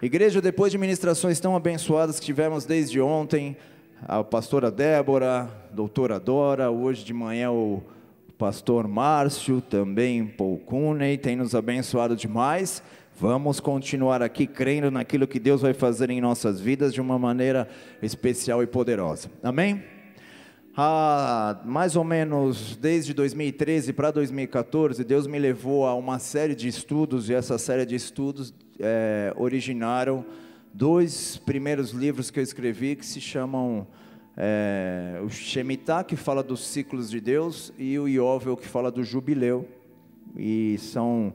Igreja, depois de ministrações tão abençoadas que tivemos desde ontem, a pastora Débora, a doutora Dora, hoje de manhã o pastor Márcio, também Paul Cuney, tem nos abençoado demais. Vamos continuar aqui crendo naquilo que Deus vai fazer em nossas vidas de uma maneira especial e poderosa. Amém? Mais ou menos desde 2013 para 2014, Deus me levou a uma série de estudos, e essa série de estudos originaram dois primeiros livros que eu escrevi, que se chamam o Shemitah, que fala dos ciclos de Deus, e o Yovel, que fala do jubileu, e são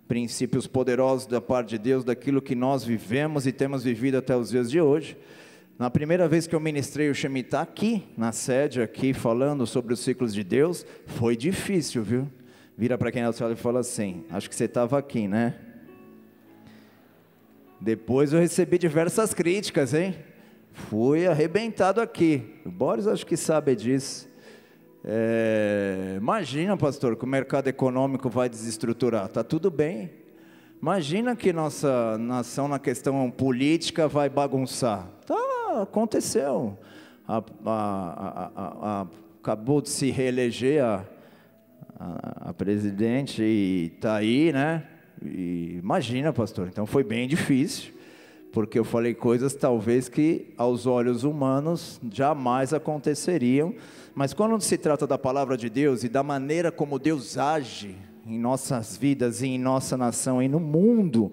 princípios poderosos da parte de Deus, daquilo que nós vivemos e temos vivido até os dias de hoje. Na primeira vez que eu ministrei o Shemitah aqui, na sede, aqui, falando sobre os ciclos de Deus, foi difícil, viu? Vira para quem está e fala assim: acho que você estava aqui, né? Depois eu recebi diversas críticas, hein? Fui arrebentado aqui. O Boris acho que sabe disso. Imagina, pastor, que o mercado econômico vai desestruturar. Está tudo bem. Imagina que nossa nação na questão política vai bagunçar. Aconteceu. Acabou de se reeleger a presidente e está aí, né? E imagina, pastor, então foi bem difícil, porque eu falei coisas talvez que aos olhos humanos jamais aconteceriam, mas quando se trata da palavra de Deus e da maneira como Deus age em nossas vidas e em nossa nação e no mundo,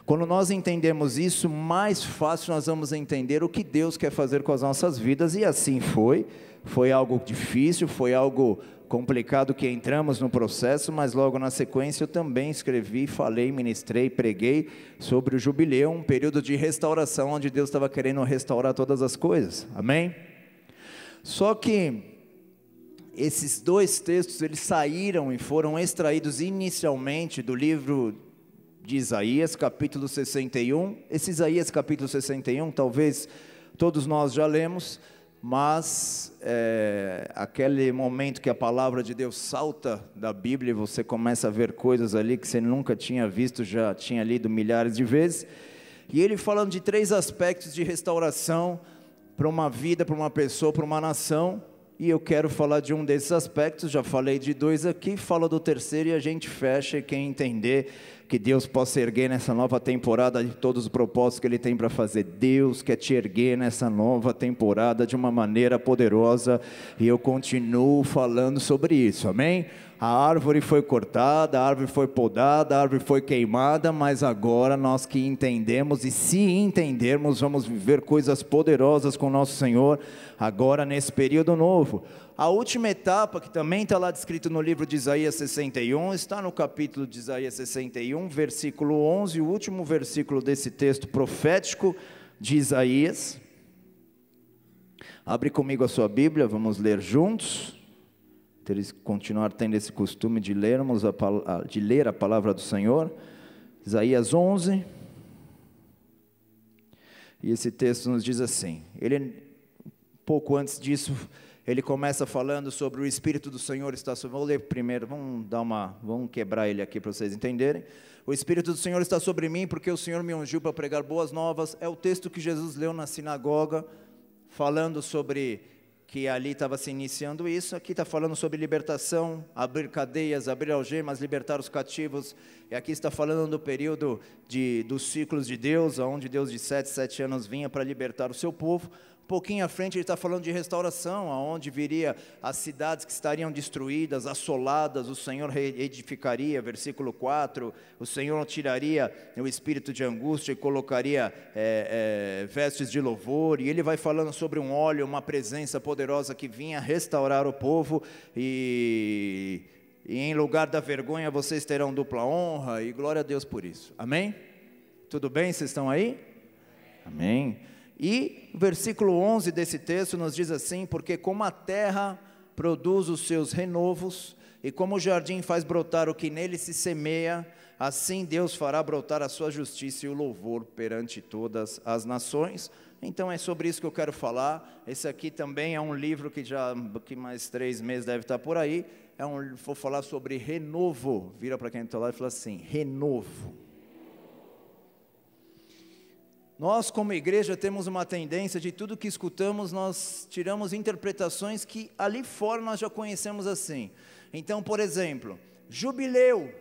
quando nós entendemos isso, mais fácil nós vamos entender o que Deus quer fazer com as nossas vidas, e assim foi algo difícil, foi algo complicado que entramos no processo, mas logo na sequência eu também escrevi, falei, ministrei, preguei sobre o jubileu, um período de restauração, onde Deus estava querendo restaurar todas as coisas, amém? Só que esses dois textos, eles saíram e foram extraídos inicialmente do livro de Isaías, capítulo 61, esse Isaías capítulo 61, talvez todos nós já lemos, mas aquele momento que a palavra de Deus salta da Bíblia, e você começa a ver coisas ali que você nunca tinha visto, já tinha lido milhares de vezes, e ele falando de três aspectos de restauração, para uma vida, para uma pessoa, para uma nação, e eu quero falar de um desses aspectos, já falei de dois aqui, falo do terceiro e a gente fecha, e quem entender, que Deus possa erguer nessa nova temporada de todos os propósitos que Ele tem para fazer. Deus quer te erguer nessa nova temporada de uma maneira poderosa, e eu continuo falando sobre isso, amém? A árvore foi cortada, a árvore foi podada, a árvore foi queimada, mas agora nós que entendemos, e se entendermos, vamos viver coisas poderosas com o nosso Senhor, agora nesse período novo. A última etapa, que também está lá descrito no livro de Isaías 61, está no capítulo de Isaías 61, versículo 11, o último versículo desse texto profético de Isaías. Abre comigo a sua Bíblia, vamos ler juntos. Eles continuar tendo esse costume de ler a palavra do Senhor. Isaías 11, e esse texto nos diz assim, pouco antes disso, ele começa falando sobre o Espírito do Senhor está sobre... Vou ler primeiro, vamos quebrar ele aqui para vocês entenderem. O Espírito do Senhor está sobre mim, porque o Senhor me ungiu para pregar boas novas. É o texto que Jesus leu na sinagoga, falando sobre que ali estava se iniciando isso. Aqui está falando sobre libertação, abrir cadeias, abrir algemas, libertar os cativos. E aqui está falando do período dos ciclos de Deus, onde Deus de 7 anos vinha para libertar o seu povo. Um pouquinho à frente ele está falando de restauração, aonde viria as cidades que estariam destruídas, assoladas, o Senhor reedificaria, versículo 4, o Senhor tiraria o espírito de angústia e colocaria vestes de louvor, e ele vai falando sobre um óleo, uma presença poderosa que vinha restaurar o povo, e em lugar da vergonha vocês terão dupla honra, e glória a Deus por isso, amém? Tudo bem, vocês estão aí? Amém? E o versículo 11 desse texto nos diz assim: porque como a terra produz os seus renovos, e como o jardim faz brotar o que nele se semeia, assim Deus fará brotar a sua justiça e o louvor perante todas as nações. Então é sobre isso que eu quero falar. Esse aqui também é um livro que mais 3 meses deve estar por aí. Vou falar sobre renovo. Vira para quem está lá e fala assim: renovo. Nós, como igreja, temos uma tendência de tudo que escutamos, nós tiramos interpretações que ali fora nós já conhecemos assim. Então, por exemplo, jubileu.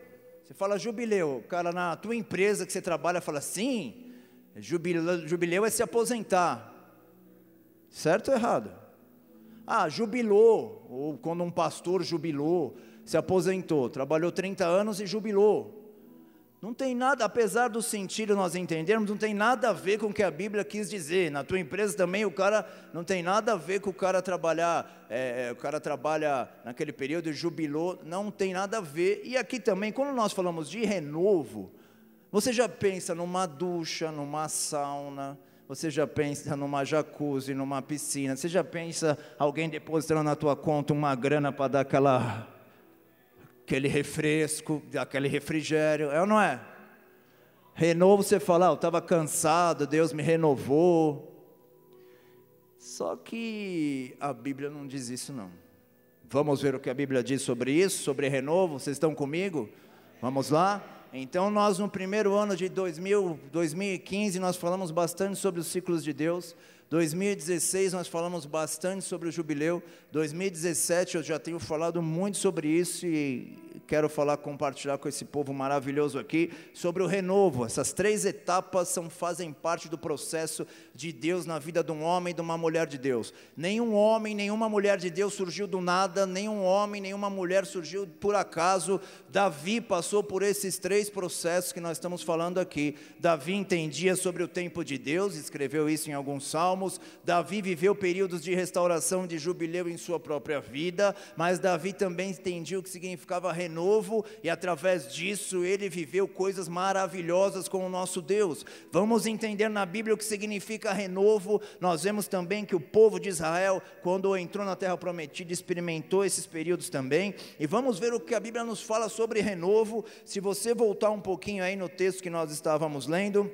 Você fala jubileu, o cara na tua empresa que você trabalha fala, sim, jubileu é se aposentar. Certo ou errado? Ah, jubilou, ou quando um pastor jubilou, se aposentou, trabalhou 30 anos e jubilou. Não tem nada, apesar do sentido nós entendermos, não tem nada a ver com o que a Bíblia quis dizer. Na tua empresa também o cara, não tem nada a ver com o cara trabalhar, o cara trabalha naquele período e jubilou, não tem nada a ver. E aqui também, quando nós falamos de renovo, você já pensa numa ducha, numa sauna, você já pensa numa jacuzzi, numa piscina, você já pensa alguém depositando na tua conta uma grana para dar aquele refresco, aquele refrigério, é ou não é? Renovo, você fala, eu estava cansado, Deus me renovou. Só que a Bíblia não diz isso não. Vamos ver o que a Bíblia diz sobre isso, sobre renovo, vocês estão comigo? Vamos lá? Então nós no primeiro ano de 2015, nós falamos bastante sobre os ciclos de Deus. 2016 nós falamos bastante sobre o jubileu. 2017 eu já tenho falado muito sobre isso e quero compartilhar com esse povo maravilhoso aqui sobre o renovo. Essas 3 etapas fazem parte do processo de Deus na vida de um homem e de uma mulher de Deus. Nenhum homem, nenhuma mulher de Deus surgiu do nada, nenhum homem, nenhuma mulher surgiu por acaso. Davi passou por esses 3 processos que nós estamos falando aqui. Davi entendia sobre o tempo de Deus, escreveu isso em alguns salmos. Davi viveu períodos de restauração, de jubileu em sua própria vida, mas Davi também entendia o que significava renovo, e através disso ele viveu coisas maravilhosas com o nosso Deus. Vamos entender na Bíblia o que significa renovo. Nós vemos também que o povo de Israel, quando entrou na terra prometida, experimentou esses períodos também, e vamos ver o que a Bíblia nos fala sobre renovo. Se você voltar um pouquinho aí no texto que nós estávamos lendo,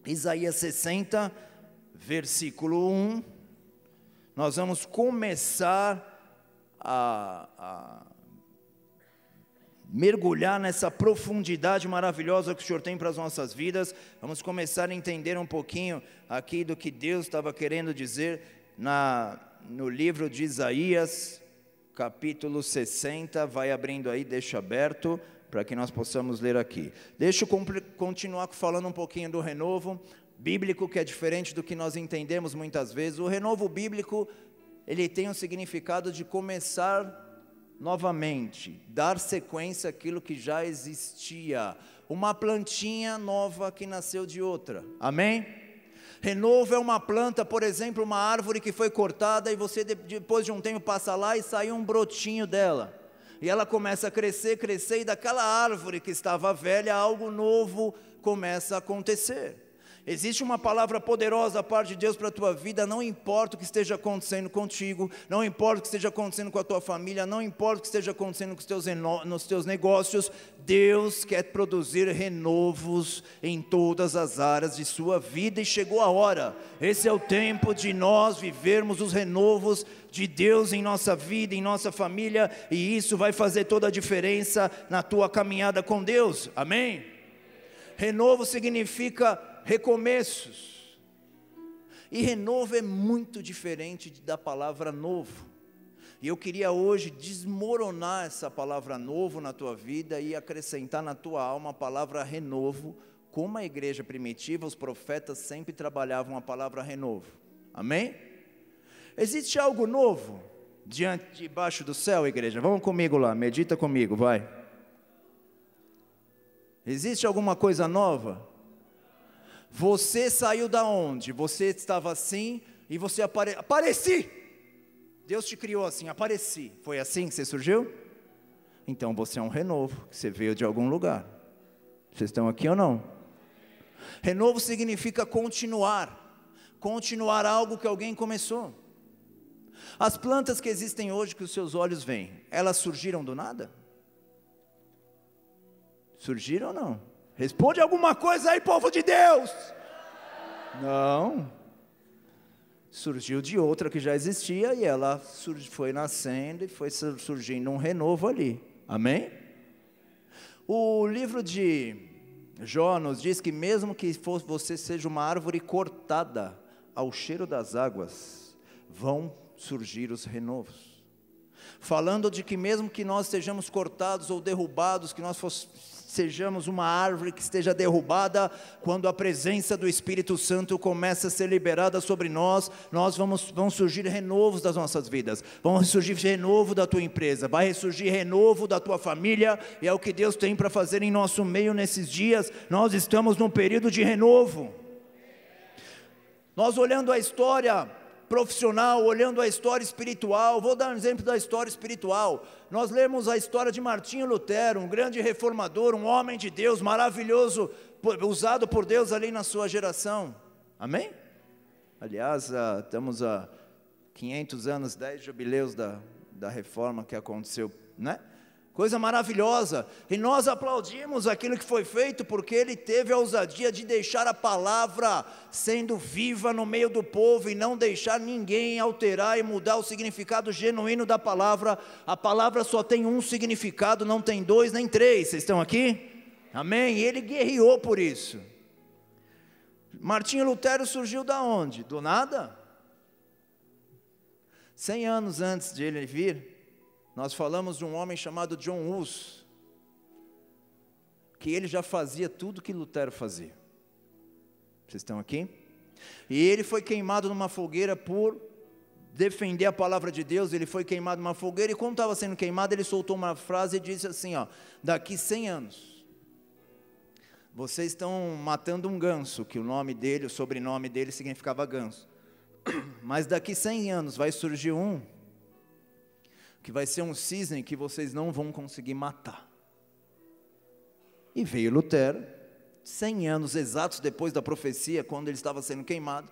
Isaías 60, versículo 1, nós vamos começar a mergulhar nessa profundidade maravilhosa que o Senhor tem para as nossas vidas. Vamos começar a entender um pouquinho aqui do que Deus estava querendo dizer no livro de Isaías, capítulo 60, vai abrindo aí, deixa aberto, para que nós possamos ler aqui. Deixa eu continuar falando um pouquinho do renovo bíblico, que é diferente do que nós entendemos muitas vezes. O renovo bíblico, ele tem um significado de começar novamente, dar sequência àquilo que já existia, uma plantinha nova que nasceu de outra, amém? Renovo é uma planta, por exemplo, uma árvore que foi cortada e você depois de um tempo passa lá e sai um brotinho dela, e ela começa a crescer, e daquela árvore que estava velha, algo novo começa a acontecer. Existe uma palavra poderosa da parte de Deus para a tua vida, não importa o que esteja acontecendo contigo, não importa o que esteja acontecendo com a tua família, não importa o que esteja acontecendo nos teus negócios, Deus quer produzir renovos em todas as áreas de sua vida, e chegou a hora. Esse é o tempo de nós vivermos os renovos de Deus em nossa vida, em nossa família, e isso vai fazer toda a diferença na tua caminhada com Deus, amém? Renovo significa recomeços, e renovo é muito diferente da palavra novo, e eu queria hoje desmoronar essa palavra novo na tua vida e acrescentar na tua alma a palavra renovo. Como a igreja primitiva, os profetas sempre trabalhavam a palavra renovo, amém? Existe algo novo debaixo do céu, igreja? Vamos comigo lá, medita comigo, vai. Existe alguma coisa nova? Você saiu da onde? Você estava assim e você apareci. Deus te criou assim, apareci. Foi assim que você surgiu? Então você é um renovo, você veio de algum lugar. Vocês estão aqui ou não? Renovo significa continuar algo que alguém começou. As plantas que existem hoje que os seus olhos veem, elas surgiram do nada? Surgiram ou não? Responde alguma coisa aí, povo de Deus. Não. Surgiu de outra que já existia, e ela foi nascendo e foi surgindo um renovo ali, amém? O livro de Jó nos diz que mesmo que você seja uma árvore cortada ao cheiro das águas, vão surgir os renovos. Falando de que mesmo que nós estejamos cortados ou derrubados, que nós sejamos uma árvore que esteja derrubada, quando a presença do Espírito Santo começa a ser liberada sobre nós, vão surgir renovos das nossas vidas, vão ressurgir renovo da tua empresa, vai ressurgir renovo da tua família, e é o que Deus tem para fazer em nosso meio nesses dias. Nós estamos num período de renovo. Nós olhando a história profissional, olhando a história espiritual, vou dar um exemplo da história espiritual. Nós lemos a história de Martinho Lutero, um grande reformador, um homem de Deus, maravilhoso, usado por Deus ali na sua geração, amém? Aliás, estamos a 500 anos, 10 jubileus da reforma que aconteceu, né? Coisa maravilhosa, e nós aplaudimos aquilo que foi feito, porque ele teve a ousadia de deixar a palavra sendo viva no meio do povo, e não deixar ninguém alterar e mudar o significado genuíno da palavra. A palavra só tem um significado, não tem dois nem três. Vocês estão aqui? Amém? E ele guerreou por isso. Martinho Lutero surgiu da onde? Do nada? 100 anos antes de ele vir, nós falamos de um homem chamado John Hus, que ele já fazia tudo que Lutero fazia. Vocês estão aqui? E ele foi queimado numa fogueira por defender a palavra de Deus. Ele foi queimado numa fogueira, e quando estava sendo queimado, ele soltou uma frase e disse assim, daqui 100 anos, vocês estão matando um ganso, que o nome dele, o sobrenome dele significava ganso, mas daqui 100 anos vai surgir um, que vai ser um cisne que vocês não vão conseguir matar. E veio Lutero, 100 anos exatos depois da profecia, quando ele estava sendo queimado,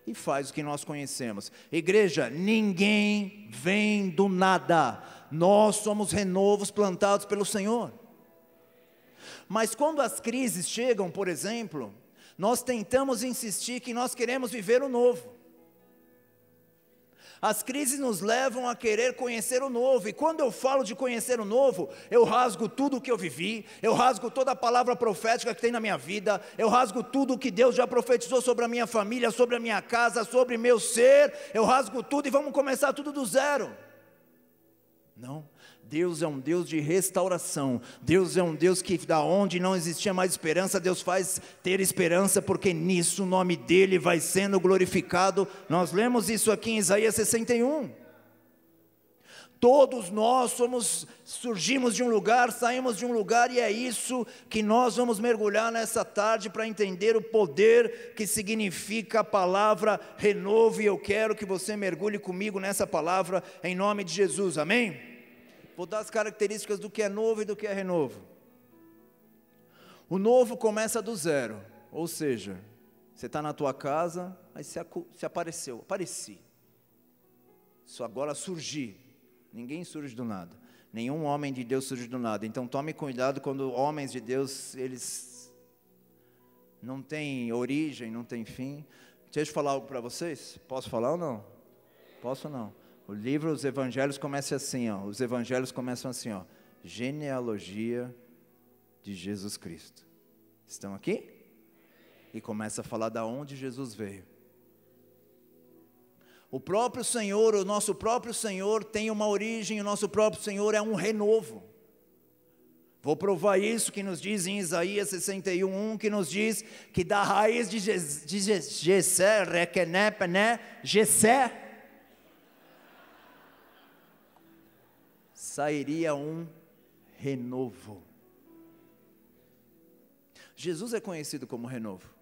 e faz o que nós conhecemos. Igreja, ninguém vem do nada, nós somos renovos plantados pelo Senhor. Mas quando as crises chegam, por exemplo, nós tentamos insistir que nós queremos viver o novo. As crises nos levam a querer conhecer o novo, e quando eu falo de conhecer o novo, eu rasgo tudo o que eu vivi, eu rasgo toda a palavra profética que tem na minha vida, eu rasgo tudo o que Deus já profetizou sobre a minha família, sobre a minha casa, sobre meu ser, eu rasgo tudo e vamos começar tudo do zero. Não, Deus é um Deus de restauração. Deus é um Deus que da onde não existia mais esperança, Deus faz ter esperança, porque nisso o nome dele vai sendo glorificado. Nós lemos isso aqui em Isaías 61. Todos nós surgimos de um lugar, saímos de um lugar, e é isso que nós vamos mergulhar nessa tarde, para entender o poder que significa a palavra renovo, e eu quero que você mergulhe comigo nessa palavra, em nome de Jesus, amém? Vou dar as características do que é novo e do que é renovo. O novo começa do zero, ou seja, você está na tua casa, aí se apareci, isso agora surgir. Ninguém surge do nada, nenhum homem de Deus surge do nada, então tome cuidado quando homens de Deus, eles não têm origem, não têm fim. Deixa eu falar algo para vocês, posso falar ou não? Posso ou não? O livro, os evangelhos começam assim, os evangelhos começam assim, genealogia de Jesus Cristo. Estão aqui? E começa a falar da onde Jesus veio. O próprio Senhor, o nosso próprio Senhor tem uma origem, o nosso próprio Senhor é um renovo. Vou provar isso que nos diz em Isaías 61, que nos diz que da raiz de Jessé, Jessé, sairia um renovo. Jesus é conhecido como renovo.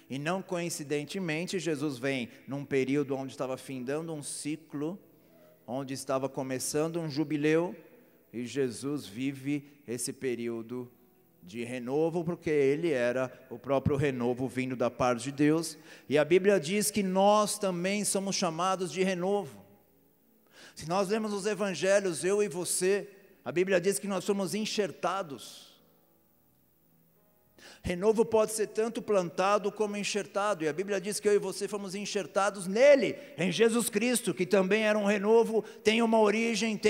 E não coincidentemente, Jesus vem num período onde estava findando um ciclo, onde estava começando um jubileu, e Jesus vive esse período de renovo, porque ele era o próprio renovo vindo da parte de Deus. E a Bíblia diz que nós também somos chamados de renovo. Se nós lemos os evangelhos, eu e você, a Bíblia diz que nós somos enxertados. Renovo pode ser tanto plantado como enxertado, e a Bíblia diz que eu e você fomos enxertados nele, em Jesus Cristo, que também era um renovo, tem uma origem,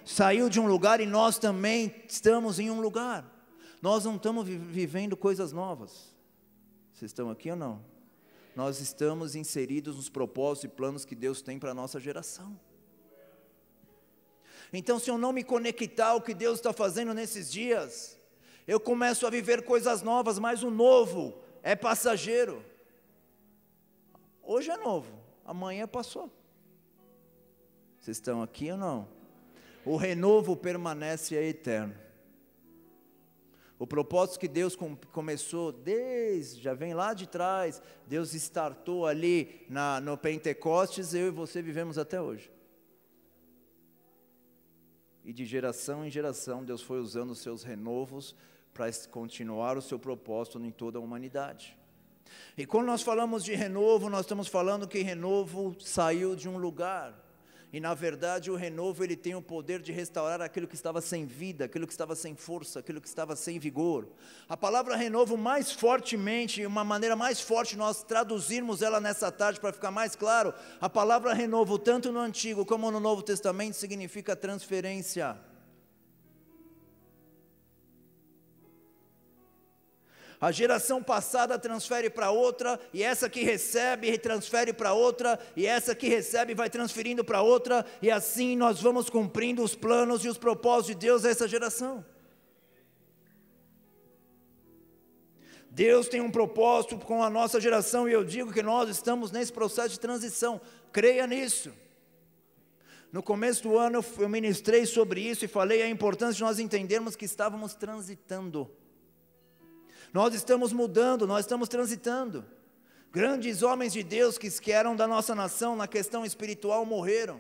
saiu de um lugar, e nós também estamos em um lugar. Nós não estamos vivendo coisas novas. Vocês estão aqui ou não? Nós estamos inseridos nos propósitos e planos que Deus tem para a nossa geração. Então, se eu não me conectar ao que Deus está fazendo nesses dias, eu começo a viver coisas novas, mas o novo é passageiro. Hoje é novo, amanhã passou. Vocês estão aqui ou não? O renovo permanece e é eterno. O propósito que Deus começou já vem lá de trás, Deus startou ali no Pentecostes, eu e você vivemos até hoje. E de geração em geração, Deus foi usando os seus renovos para continuar o seu propósito em toda a humanidade. E quando nós falamos de renovo, nós estamos falando que renovo saiu de um lugar. E na verdade o renovo ele tem o poder de restaurar aquilo que estava sem vida, aquilo que estava sem força, aquilo que estava sem vigor. A palavra renovo mais fortemente, uma maneira mais forte nós traduzirmos ela nessa tarde para ficar mais claro, a palavra renovo tanto no Antigo como no Novo Testamento significa transferência. A geração passada transfere para outra, e essa que recebe transfere para outra, e essa que recebe vai transferindo para outra, e assim nós vamos cumprindo os planos e os propósitos de Deus a essa geração. Deus tem um propósito com a nossa geração, e eu digo que nós estamos nesse processo de transição, creia nisso. No começo do ano eu ministrei sobre isso e falei a importância de nós entendermos que estávamos transitando. Nós estamos mudando, nós estamos transitando. Grandes homens de Deus que eram da nossa nação na questão espiritual morreram.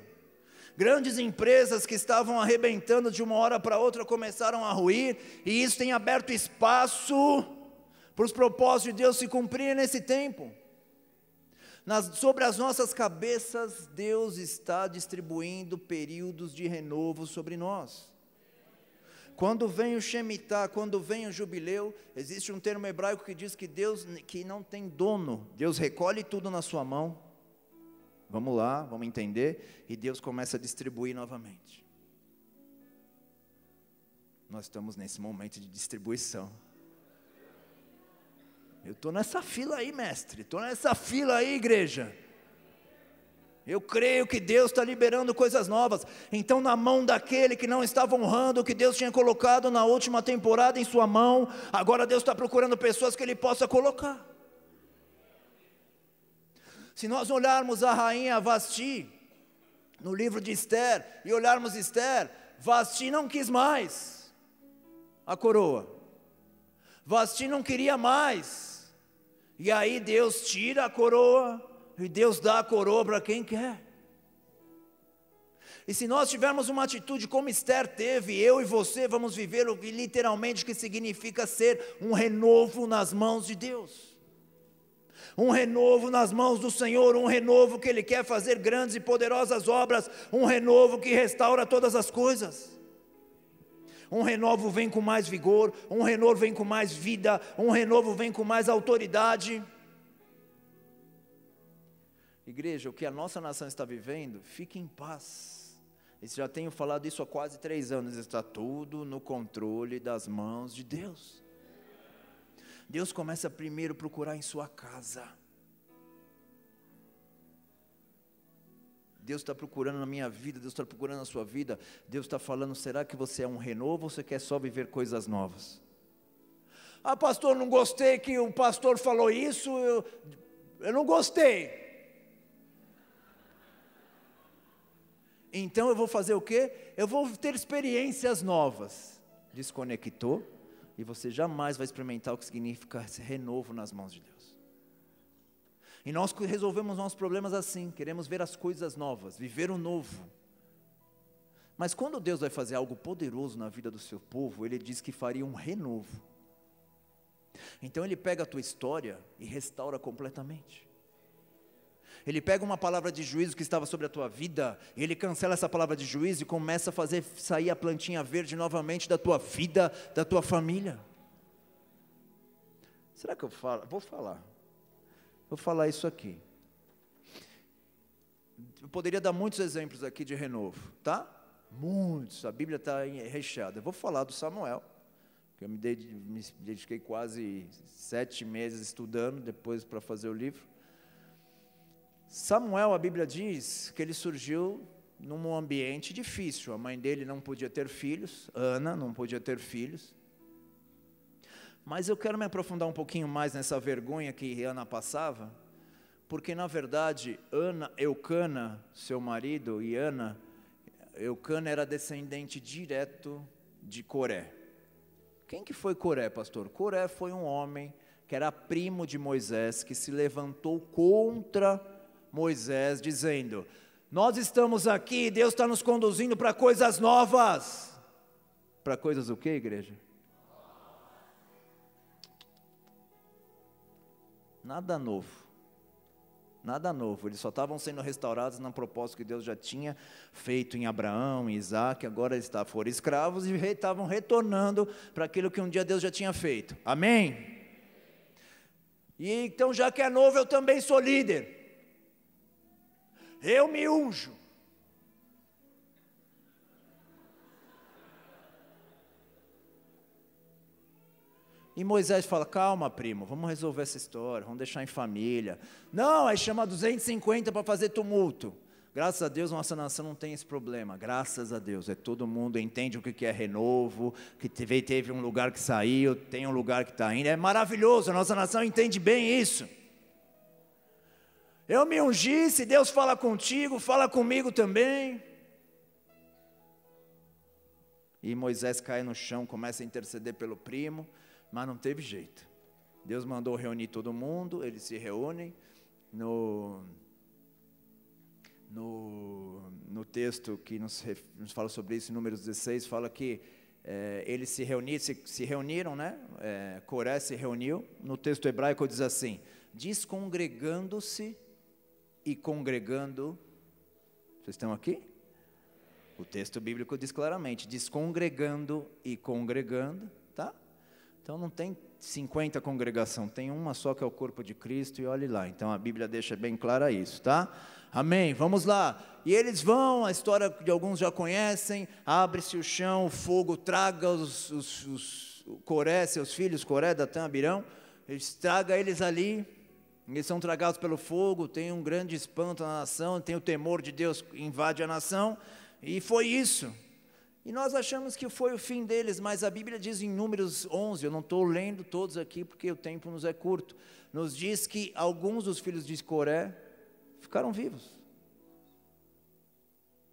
Grandes empresas que estavam arrebentando de uma hora para outra começaram a ruir, e isso tem aberto espaço para os propósitos de Deus se cumprirem nesse tempo. Sobre as nossas cabeças, Deus está distribuindo períodos de renovo sobre nós. Quando vem o Shemitah, quando vem o jubileu, existe um termo hebraico que diz que Deus que não tem dono, Deus recolhe tudo na sua mão, vamos lá, vamos entender, e Deus começa a distribuir novamente. Nós estamos nesse momento de distribuição. Eu estou nessa fila aí, mestre, estou nessa fila aí, igreja. Eu creio que Deus está liberando coisas novas. Então, na mão daquele que não estava honrando o que Deus tinha colocado na última temporada em sua mão, agora Deus está procurando pessoas que Ele possa colocar. Se nós olharmos a rainha Vasti, no livro de Esther, e olharmos Esther, Vasti não quis mais a coroa. Vasti não queria mais. E aí Deus tira a coroa, e Deus dá a coroa para quem quer. E se nós tivermos uma atitude como Esther teve, eu e você vamos viver o que literalmente que significa ser um renovo nas mãos de Deus. Um renovo nas mãos do Senhor, um renovo que Ele quer fazer grandes e poderosas obras, um renovo que restaura todas as coisas. Um renovo vem com mais vigor, um renovo vem com mais vida, um renovo vem com mais autoridade. Igreja, o que a nossa nação está vivendo, fique em paz. Eu já tenho falado isso há quase 3 anos, está tudo no controle das mãos de Deus. Deus começa primeiro a procurar em sua casa. Deus está procurando na minha vida, Deus está procurando na sua vida. Deus está falando, será que você é um renovo ou você quer só viver coisas novas? Ah, pastor, não gostei que o pastor falou isso, eu não gostei. Então eu vou fazer o quê? Eu vou ter experiências novas. Desconectou, e você jamais vai experimentar o que significa renovo nas mãos de Deus. E nós resolvemos nossos problemas assim, queremos ver as coisas novas, viver o novo. Mas quando Deus vai fazer algo poderoso na vida do seu povo, Ele diz que faria um renovo. Então Ele pega a tua história e restaura completamente. Ele pega uma palavra de juízo que estava sobre a tua vida, e Ele cancela essa palavra de juízo e começa a fazer sair a plantinha verde novamente da tua vida, da tua família. Será que eu falo? Vou falar isso aqui. Eu poderia dar muitos exemplos aqui de renovo, tá? Muitos, a Bíblia está recheada. Eu vou falar do Samuel, Eu me dediquei quase 7 meses estudando, depois para fazer o livro. Samuel, a Bíblia diz que ele surgiu num ambiente difícil. A mãe dele não podia ter filhos, Ana não podia ter filhos. Mas eu quero me aprofundar um pouquinho mais nessa vergonha que Ana passava, porque na verdade, Eucana, seu marido, e Eucana era descendente direto de Coré. Quem que foi Coré, pastor? Coré foi um homem que era primo de Moisés, que se levantou contra Moisés, dizendo: nós estamos aqui, Deus está nos conduzindo para coisas novas. Para coisas o quê, igreja? Nada novo. Nada novo, eles só estavam sendo restaurados no propósito que Deus já tinha feito em Abraão, em Isaac. Agora eles foram escravos e estavam retornando para aquilo que um dia Deus já tinha feito. Amém? E então, já que é novo, eu também sou líder. Eu me unjo. E Moisés fala: calma, primo, vamos resolver essa história, vamos deixar em família. Não, aí chama 250 para fazer tumulto. Graças a Deus, nossa nação não tem esse problema. Graças a Deus, todo mundo entende o que é renovo, que teve um lugar que saiu, tem um lugar que está indo. É maravilhoso, a nossa nação entende bem isso. Eu me ungi, se Deus fala contigo, fala comigo também. E Moisés cai no chão, começa a interceder pelo primo, mas não teve jeito. Deus mandou reunir todo mundo, eles se reúnem. No texto que nos fala sobre isso, em Números 16, fala que eles se reuniram, né? Coré se reuniu. No texto hebraico diz assim: descongregando-se e congregando. Vocês estão aqui? O texto bíblico diz claramente: descongregando e congregando, tá? Então não tem 50 congregação, tem uma só que é o corpo de Cristo, e olhe lá. Então a Bíblia deixa bem clara isso, tá? Amém, vamos lá. E eles vão, a história de alguns já conhecem, abre-se o chão, o fogo traga os Coré, seus filhos, Coré, Datã, Abirão, traga eles ali, eles são tragados pelo fogo, tem um grande espanto na nação, tem o temor de Deus, invade a nação, e foi isso. E nós achamos que foi o fim deles, mas a Bíblia diz em Números 11, eu não estou lendo todos aqui porque o tempo nos é curto, nos diz que alguns dos filhos de Coré ficaram vivos.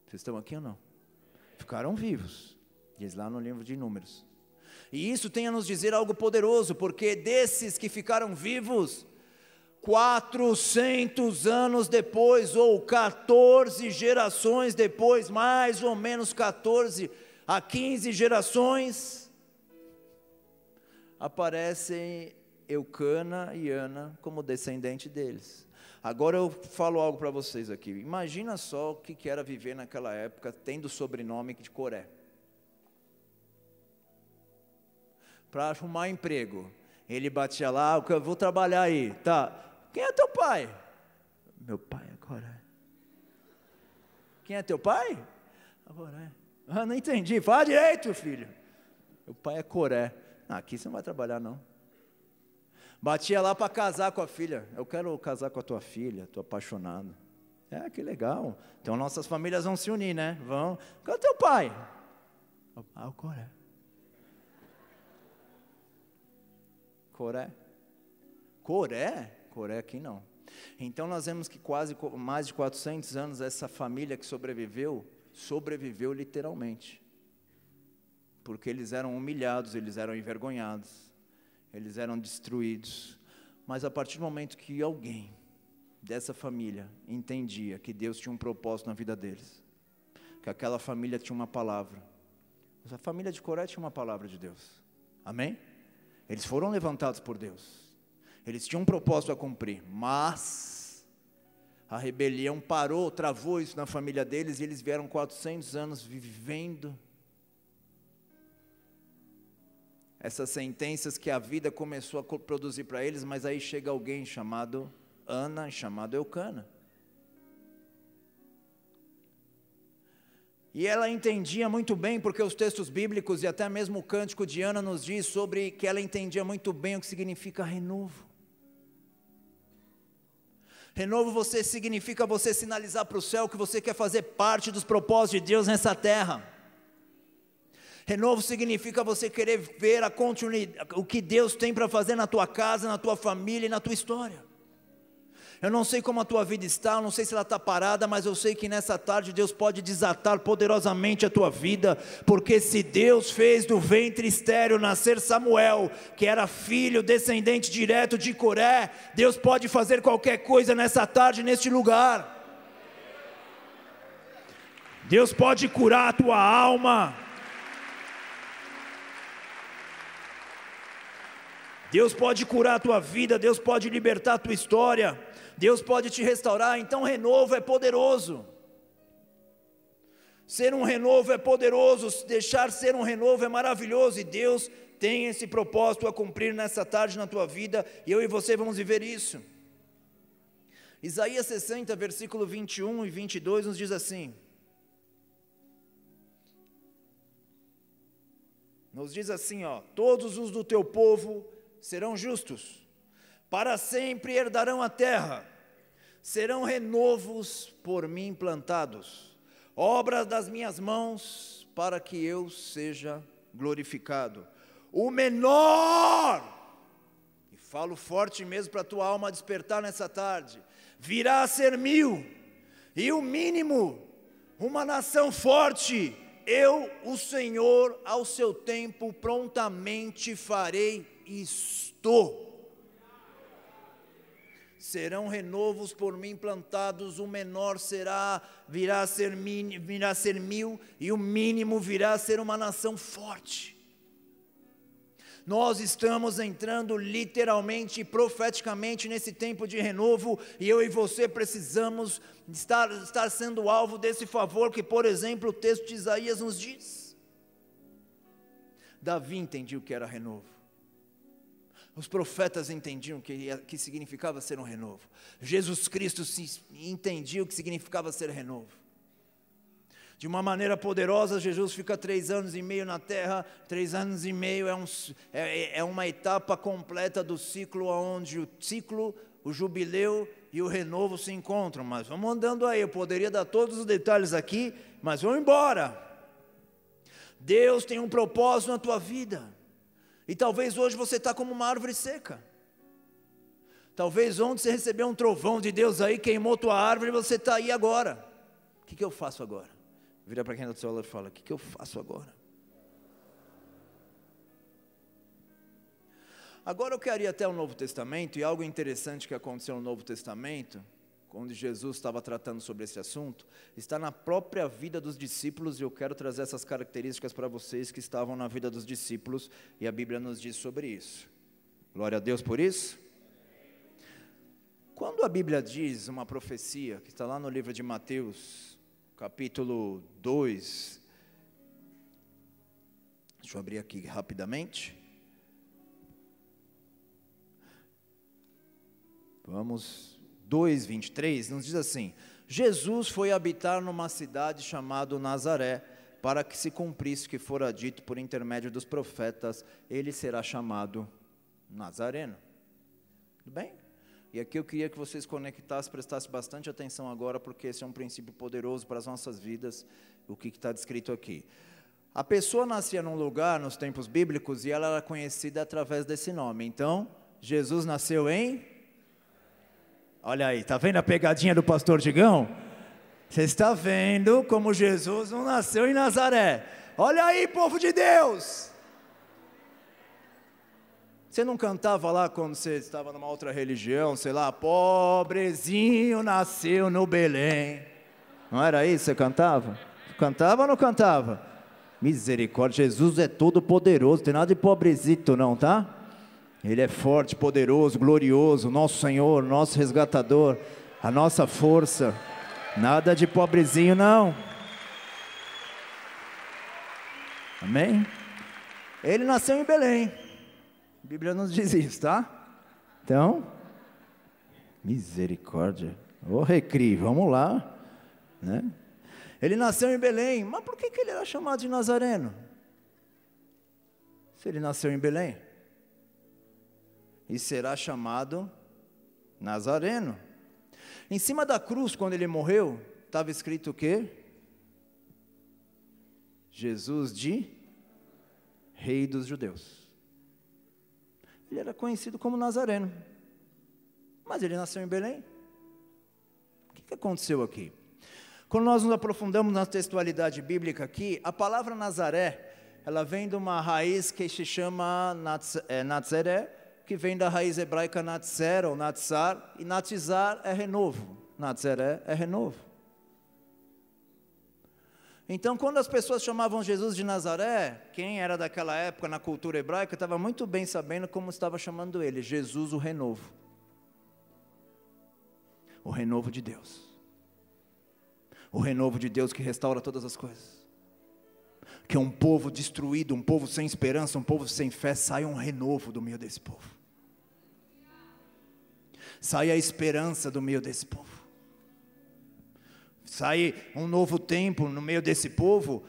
Vocês estão aqui ou não? Ficaram vivos, diz lá no livro de Números. E isso tem a nos dizer algo poderoso, porque desses que ficaram vivos, 400 anos depois, ou 14 gerações depois, mais ou menos 14 a 15 gerações, aparecem Eucana e Ana como descendente deles. Agora eu falo algo para vocês aqui. Imagina só o que era viver naquela época, tendo o sobrenome de Coré. Para arrumar emprego, ele batia lá: eu vou trabalhar aí, tá? Quem é teu pai? Meu pai é Coré. Quem é teu pai? Coré. Ah, não entendi. Fala direito, filho. Meu pai é Coré. Aqui você não vai trabalhar, não. Batia lá para casar com a filha. Eu quero casar com a tua filha, estou apaixonado. Que legal. Então nossas famílias vão se unir, né? Vão. Qual é teu pai? O Coré. Coré? Coré? Coré aqui não. Então nós vemos que mais de 400 anos essa família que sobreviveu literalmente. Porque eles eram humilhados, eles eram envergonhados, eles eram destruídos. Mas a partir do momento que alguém dessa família entendia que Deus tinha um propósito na vida deles, que aquela família tinha uma palavra. A família de Coré tinha uma palavra de Deus. Amém? Eles foram levantados por Deus. Eles tinham um propósito a cumprir, mas a rebelião parou, travou isso na família deles, e eles vieram 400 anos vivendo essas sentenças que a vida começou a produzir para eles. Mas aí chega alguém chamado Ana, chamado Eucana. E ela entendia muito bem, porque os textos bíblicos e até mesmo o cântico de Ana nos diz sobre que ela entendia muito bem o que significa renovo. Renovo significa você sinalizar para o céu que você quer fazer parte dos propósitos de Deus nessa terra. Renovo significa você querer ver a continuidade, o que Deus tem para fazer na tua casa, na tua família e na tua história. Eu não sei como a tua vida está, eu não sei se ela está parada, mas eu sei que nessa tarde Deus pode desatar poderosamente a tua vida, porque se Deus fez do ventre estéril nascer Samuel, que era filho, descendente direto de Coré, Deus pode fazer qualquer coisa nessa tarde, neste lugar. Deus pode curar a tua alma. Deus pode curar a tua vida, Deus pode libertar a tua história, Deus pode te restaurar. Então renovo é poderoso. Ser um renovo é poderoso, deixar ser um renovo é maravilhoso, e Deus tem esse propósito a cumprir nessa tarde na tua vida, e eu e você vamos viver isso. Isaías 60, versículo 21 e 22 nos diz assim, todos os do teu povo serão justos, para sempre herdarão a terra, serão renovos por mim plantados, obras das minhas mãos, para que eu seja glorificado. O menor, e falo forte mesmo para a tua alma despertar nessa tarde, virá a ser 1000, e o mínimo, uma nação forte. Eu, o Senhor, ao seu tempo prontamente farei isto. Serão renovos por mim plantados, o menor virá a ser 1000, e o mínimo virá a ser uma nação forte. Nós estamos entrando literalmente e profeticamente nesse tempo de renovo, e eu e você precisamos estar sendo alvo desse favor que, por exemplo, o texto de Isaías nos diz. Davi entendia o que era renovo. Os profetas entendiam que significava ser um renovo. Jesus Cristo entendia o que significava ser renovo. De uma maneira poderosa, Jesus fica 3 anos e meio na terra. 3 anos e meio é uma etapa completa do ciclo, onde o ciclo, o jubileu e o renovo se encontram. Mas vamos andando aí, eu poderia dar todos os detalhes aqui, mas vamos embora. Deus tem um propósito na tua vida, e talvez hoje você está como uma árvore seca. Talvez ontem você recebeu um trovão de Deus aí, queimou tua árvore, e você está aí agora. O que eu faço agora? Vira para quem está do seu lado e fala, o que eu faço agora? Agora eu quero ir até o Novo Testamento, e algo interessante que aconteceu no Novo Testamento, onde Jesus estava tratando sobre esse assunto, está na própria vida dos discípulos, e eu quero trazer essas características para vocês que estavam na vida dos discípulos, e a Bíblia nos diz sobre isso. Glória a Deus por isso. Quando a Bíblia diz uma profecia, que está lá no livro de Mateus, capítulo 2, deixa eu abrir aqui rapidamente, vamos, 2:23, nos diz assim, Jesus foi habitar numa cidade chamada Nazaré, para que se cumprisse o que fora dito por intermédio dos profetas, ele será chamado Nazareno. Tudo bem? E aqui eu queria que vocês conectassem, prestassem bastante atenção agora, porque esse é um princípio poderoso para as nossas vidas, o que está descrito aqui. A pessoa nascia num lugar, nos tempos bíblicos, e ela era conhecida através desse nome. Então, Jesus nasceu em... Olha aí, está vendo a pegadinha do pastor Digão? Você está vendo como Jesus não nasceu em Nazaré. Olha aí, povo de Deus! Você não cantava lá quando você estava numa outra religião, sei lá, pobrezinho nasceu no Belém. Não era isso que você cantava? Cantava ou não cantava? Misericórdia, Jesus é todo poderoso, tem nada de pobrezito não, tá? Ele é forte, poderoso, glorioso, nosso Senhor, nosso resgatador, a nossa força. Nada de pobrezinho não. Amém? Ele nasceu em Belém. A Bíblia nos diz isso, tá? Então, misericórdia. Ô Recri, vamos lá, né? Ele nasceu em Belém, mas por que ele era chamado de Nazareno? Se ele nasceu em Belém, e será chamado Nazareno. Em cima da cruz, quando ele morreu, estava escrito o quê? Jesus de Rei dos Judeus. Ele era conhecido como Nazareno, mas ele nasceu em Belém. O que aconteceu aqui? Quando nós nos aprofundamos na textualidade bíblica aqui, a palavra Nazaré, ela vem de uma raiz que se chama Natzeré, que vem da raiz hebraica Natzer ou Natsar, e Natzar é renovo, Natzeré é renovo. Então, quando as pessoas chamavam Jesus de Nazaré, quem era daquela época na cultura hebraica estava muito bem sabendo como estava chamando ele, Jesus o renovo de Deus. O renovo de Deus que restaura todas as coisas. Que um povo destruído, um povo sem esperança, um povo sem fé, sai um renovo do meio desse povo. Sai a esperança do meio desse povo. Sai um novo tempo no meio desse povo.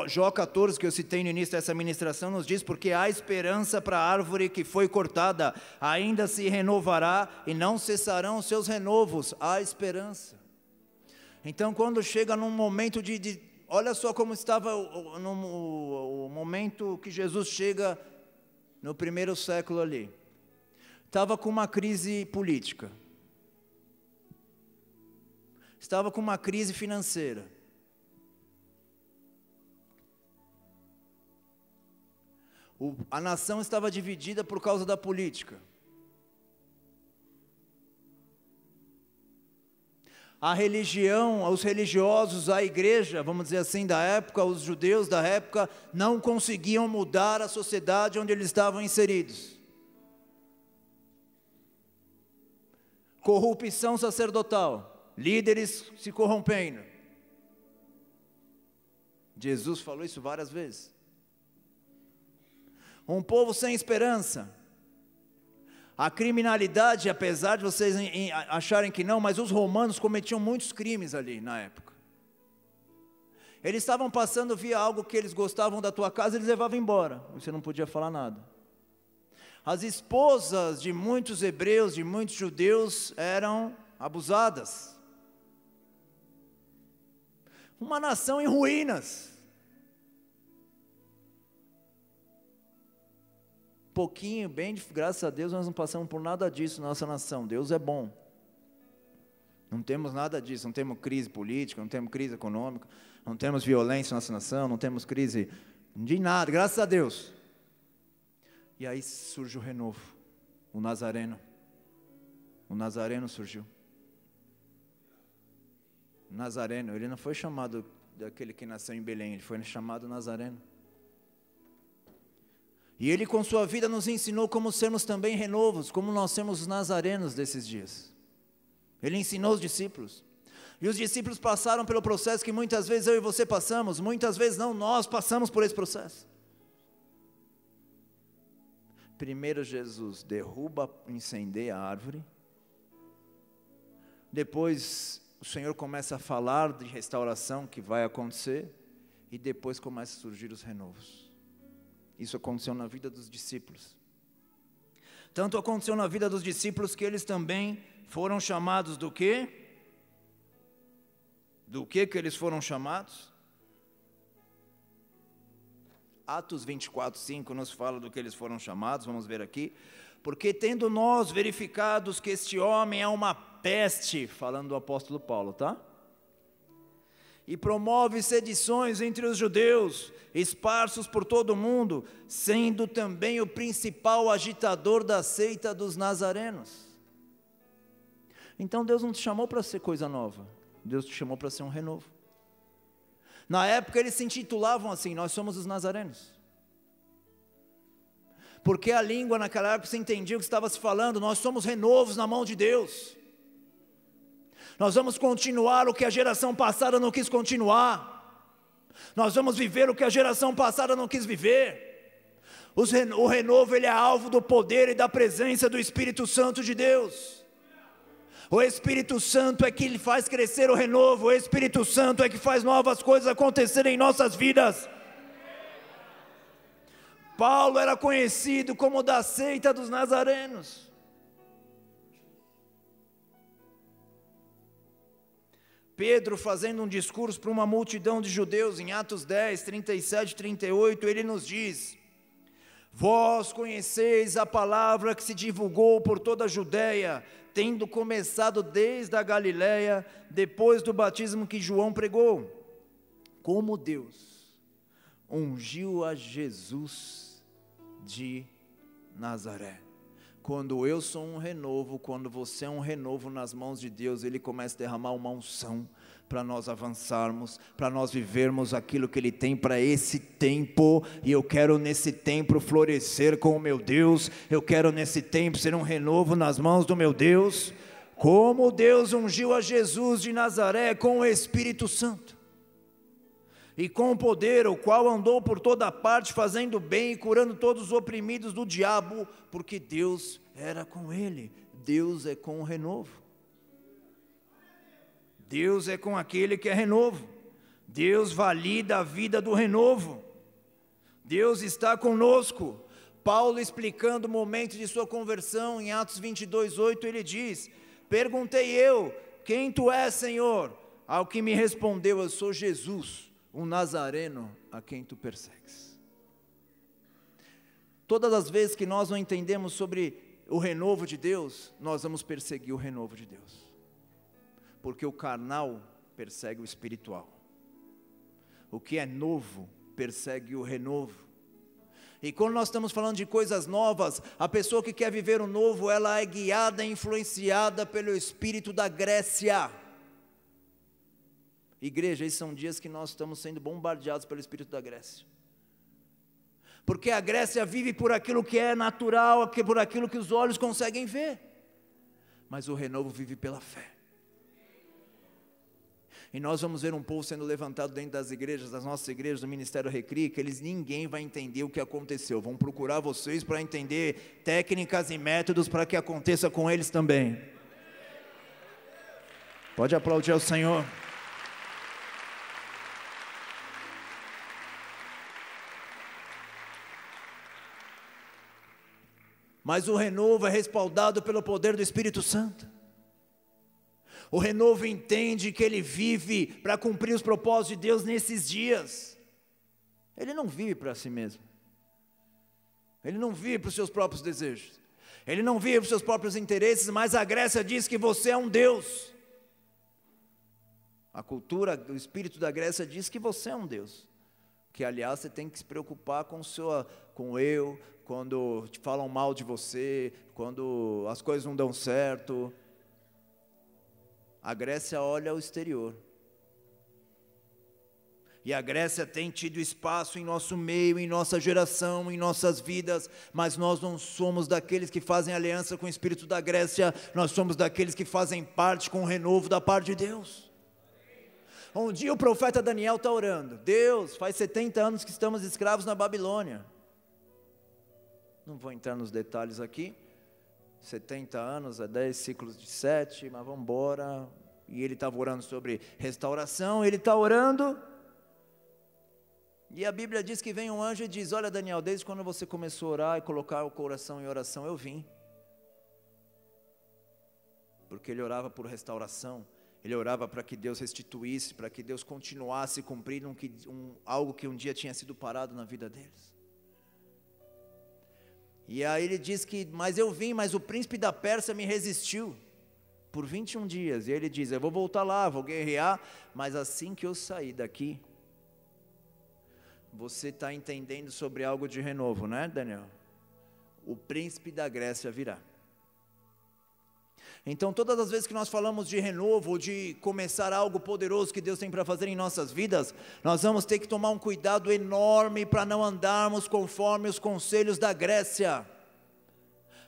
Jó 14, que eu citei no início dessa ministração, nos diz: porque há esperança para a árvore que foi cortada, ainda se renovará e não cessarão os seus renovos. Há esperança. Então, quando chega num momento olha só como estava o momento que Jesus chega no primeiro século ali. Estava com uma crise política. Estava com uma crise financeira. A nação estava dividida por causa da política. A religião, os religiosos, a igreja, vamos dizer assim, da época, os judeus da época, não conseguiam mudar a sociedade onde eles estavam inseridos. Corrupção sacerdotal, líderes se corrompendo. Jesus falou isso várias vezes. Um povo sem esperança. A criminalidade, apesar de vocês acharem que não, mas os romanos cometiam muitos crimes ali na época. Eles estavam passando, via algo que eles gostavam da tua casa, eles levavam embora, você não podia falar nada. As esposas de muitos hebreus, de muitos judeus, eram abusadas. Uma nação em ruínas. Pouquinho, graças a Deus, nós não passamos por nada disso na nossa nação. Deus é bom. Não temos nada disso, não temos crise política, não temos crise econômica, não temos violência na nossa nação, não temos crise de nada, graças a Deus. E aí surge o renovo, o Nazareno. O Nazareno surgiu. O Nazareno, ele não foi chamado daquele que nasceu em Belém, ele foi chamado Nazareno. E ele com sua vida nos ensinou como sermos também renovos, como nós somos os nazarenos desses dias. Ele ensinou os discípulos. E os discípulos passaram pelo processo que muitas vezes eu e você passamos, muitas vezes não, nós passamos por esse processo. Primeiro Jesus derruba, incendeia a árvore. Depois o Senhor começa a falar de restauração que vai acontecer. E depois começa a surgir os renovos. Isso aconteceu na vida dos discípulos. Tanto aconteceu na vida dos discípulos que eles também foram chamados do quê? Do que eles foram chamados? Atos 24:5 nos fala do que eles foram chamados, vamos ver aqui. Porque tendo nós verificados que este homem é uma peste, falando do apóstolo Paulo, tá? E promove sedições entre os judeus, esparsos por todo o mundo, sendo também o principal agitador da seita dos nazarenos. Então Deus não te chamou para ser coisa nova, Deus te chamou para ser um renovo. Na época eles se intitulavam assim, nós somos os nazarenos. Porque a língua naquela época se entendia o que estava se falando, nós somos renovos na mão de Deus. Nós vamos continuar o que a geração passada não quis continuar. Nós vamos viver o que a geração passada não quis viver. O renovo, ele é alvo do poder e da presença do Espírito Santo de Deus. O Espírito Santo é que faz crescer o renovo. O Espírito Santo é que faz novas coisas acontecerem em nossas vidas. Paulo era conhecido como da seita dos nazarenos. Pedro, fazendo um discurso para uma multidão de judeus, em Atos 10, 37 e 38, ele nos diz: vós conheceis a palavra que se divulgou por toda a Judeia, tendo começado desde a Galileia, depois do batismo que João pregou, como Deus ungiu a Jesus de Nazaré. Quando eu sou um renovo, quando você é um renovo nas mãos de Deus, Ele começa a derramar uma unção para nós avançarmos, para nós vivermos aquilo que Ele tem para esse tempo. E eu quero nesse tempo florescer com o meu Deus, eu quero nesse tempo ser um renovo nas mãos do meu Deus, como Deus ungiu a Jesus de Nazaré com o Espírito Santo e com o poder, o qual andou por toda parte fazendo bem e curando todos os oprimidos do diabo, porque Deus era com ele. Deus é com o renovo. Deus é com aquele que é renovo. Deus valida a vida do renovo. Deus está conosco. Paulo, explicando o momento de sua conversão em Atos 22, 8, ele diz: perguntei eu, quem tu és, Senhor? Ao que me respondeu, eu sou Jesus, um nazareno a quem tu persegues. Todas as vezes que nós não entendemos sobre o renovo de Deus, nós vamos perseguir o renovo de Deus, porque o carnal persegue o espiritual, o que é novo persegue o renovo. E quando nós estamos falando de coisas novas, a pessoa que quer viver o novo, ela é guiada e influenciada pelo espírito da Grécia. Igreja, esses são dias que nós estamos sendo bombardeados pelo espírito da Grécia, porque a Grécia vive por aquilo que é natural, por aquilo que os olhos conseguem ver, mas o renovo vive pela fé. E nós vamos ver um povo sendo levantado dentro das igrejas, das nossas igrejas, do Ministério Recri, que ninguém vai entender o que aconteceu, vão procurar vocês para entender técnicas e métodos para que aconteça com eles também. Pode aplaudir ao Senhor. Mas o renovo é respaldado pelo poder do Espírito Santo. O renovo entende que ele vive para cumprir os propósitos de Deus nesses dias. Ele não vive para si mesmo. Ele não vive para os seus próprios desejos. Ele não vive para os seus próprios interesses, mas a Grécia diz que você é um Deus. A cultura, o espírito da Grécia diz que você é um Deus. Que aliás você tem que se preocupar com quando te falam mal de você, quando as coisas não dão certo. A Grécia olha ao exterior. E a Grécia tem tido espaço em nosso meio, em nossa geração, em nossas vidas, mas nós não somos daqueles que fazem aliança com o espírito da Grécia, nós somos daqueles que fazem parte com o renovo da parte de Deus. Um dia o profeta Daniel está orando: Deus, faz 70 anos que estamos escravos na Babilônia. Não vou entrar nos detalhes aqui, 70 anos, 10 ciclos de 7, mas vamos embora. E ele estava orando sobre restauração, ele está orando, e a Bíblia diz que vem um anjo e diz: olha Daniel, desde quando você começou a orar e colocar o coração em oração, eu vim. Porque ele orava por restauração, ele orava para que Deus restituísse, para que Deus continuasse cumprindo algo que um dia tinha sido parado na vida deles. E aí ele diz que, mas eu vim, mas o príncipe da Pérsia me resistiu por 21 dias. E ele diz: eu vou voltar lá, vou guerrear, mas assim que eu sair daqui, você está entendendo sobre algo de renovo, né, Daniel? O príncipe da Grécia virá. Então todas as vezes que nós falamos de renovo, de começar algo poderoso que Deus tem para fazer em nossas vidas, nós vamos ter que tomar um cuidado enorme para não andarmos conforme os conselhos da Grécia.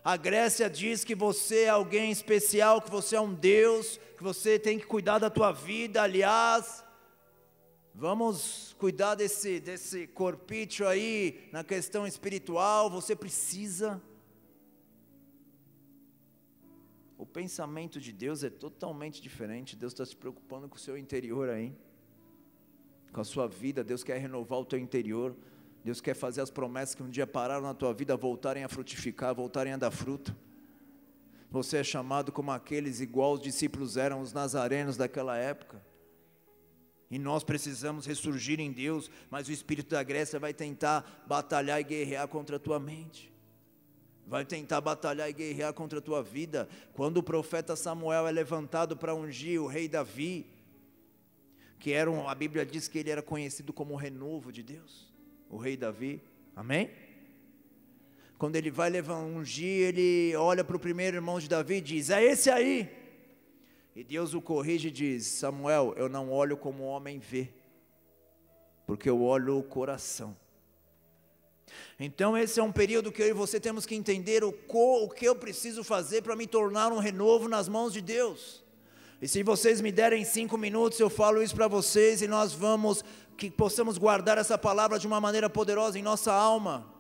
A Grécia diz que você é alguém especial, que você é um Deus, que você tem que cuidar da tua vida. Aliás, vamos cuidar desse corpício aí na questão espiritual, você precisa o pensamento de Deus é totalmente diferente. Deus está se preocupando com o seu interior aí, com a sua vida. Deus quer renovar o teu interior. Deus quer fazer as promessas que um dia pararam na tua vida voltarem a frutificar, voltarem a dar fruto. Você é chamado como aqueles, igual os discípulos eram, os nazarenos daquela época. E nós precisamos ressurgir em Deus, mas o espírito da Grécia vai tentar batalhar e guerrear contra a tua mente. Vai tentar batalhar e guerrear contra a tua vida. Quando o profeta Samuel é levantado para ungir o rei Davi, que a Bíblia diz que ele era conhecido como o renovo de Deus, o rei Davi, amém? Quando ele vai ungir, ele olha para o primeiro irmão de Davi e diz: é esse aí. E Deus o corrige e diz: Samuel, eu não olho como o homem vê, porque eu olho o coração. Então esse é um período que eu e você temos que entender o que eu preciso fazer para me tornar um renovo nas mãos de Deus. E se vocês me derem 5 minutos, eu falo isso para vocês, e nós que possamos guardar essa palavra de uma maneira poderosa em nossa alma.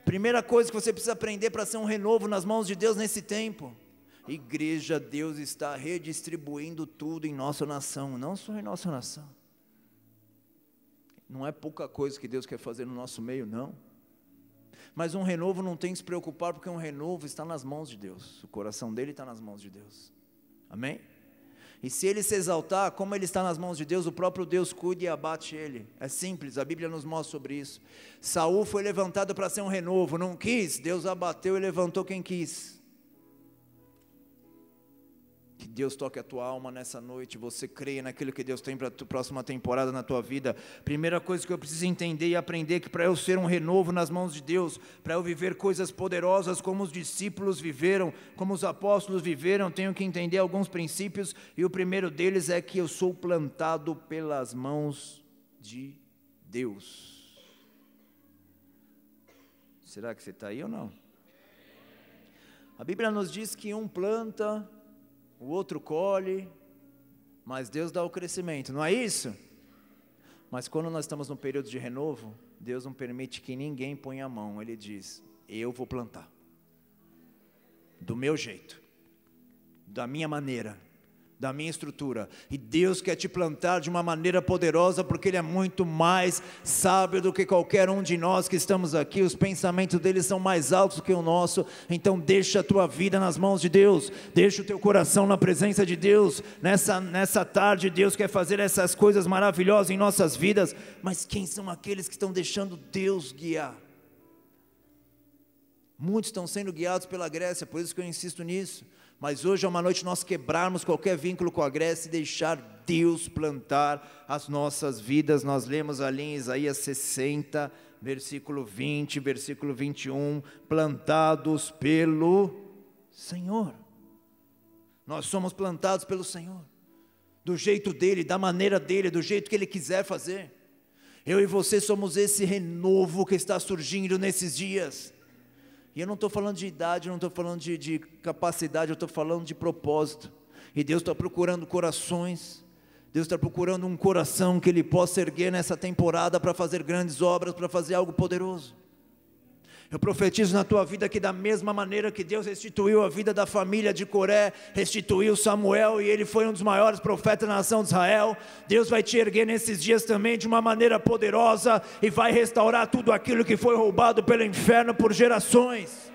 Primeira coisa que você precisa aprender para ser um renovo nas mãos de Deus nesse tempo: igreja, Deus está redistribuindo tudo em nossa nação, não só em nossa nação. Não é pouca coisa que Deus quer fazer no nosso meio, não. Mas um renovo não tem que se preocupar, porque um renovo está nas mãos de Deus. O coração dele está nas mãos de Deus, amém? E se ele se exaltar, como ele está nas mãos de Deus, o próprio Deus cuida e abate ele. É simples, a Bíblia nos mostra sobre isso. Saul foi levantado para ser um renovo, não quis, Deus abateu e levantou quem quis. Que Deus toque a tua alma nessa noite, você creia naquilo que Deus tem para a próxima temporada na tua vida. Primeira coisa que eu preciso entender e aprender, que para eu ser um renovo nas mãos de Deus, para eu viver coisas poderosas como os discípulos viveram, como os apóstolos viveram, tenho que entender alguns princípios, e o primeiro deles é que eu sou plantado pelas mãos de Deus. Será que você está aí ou não? A Bíblia nos diz que um planta, o outro colhe, mas Deus dá o crescimento, não é isso? Mas quando nós estamos num período de renovo, Deus não permite que ninguém ponha a mão. Ele diz: eu vou plantar, do meu jeito, da minha maneira, da minha estrutura. E Deus quer te plantar de uma maneira poderosa, porque Ele é muito mais sábio do que qualquer um de nós que estamos aqui. Os pensamentos dele são mais altos do que o nosso. Então deixa a tua vida nas mãos de Deus, deixa o teu coração na presença de Deus. Nessa tarde Deus quer fazer essas coisas maravilhosas em nossas vidas, mas quem são aqueles que estão deixando Deus guiar? Muitos estão sendo guiados pela Grécia, por isso que eu insisto nisso. Mas hoje é uma noite nós quebrarmos qualquer vínculo com a Grécia e deixar Deus plantar as nossas vidas. Nós lemos ali em Isaías 60, versículo 20, versículo 21, plantados pelo Senhor. Nós somos plantados pelo Senhor, do jeito dEle, da maneira dEle, do jeito que Ele quiser fazer. Eu e você somos esse renovo que está surgindo nesses dias. E eu não estou falando de idade, eu não estou falando de capacidade, eu estou falando de propósito. E Deus está procurando corações, Deus está procurando um coração que Ele possa erguer nessa temporada para fazer grandes obras, para fazer algo poderoso. Eu profetizo na tua vida que da mesma maneira que Deus restituiu a vida da família de Coré, restituiu Samuel, e ele foi um dos maiores profetas da nação de Israel, Deus vai te erguer nesses dias também de uma maneira poderosa, e vai restaurar tudo aquilo que foi roubado pelo inferno por gerações.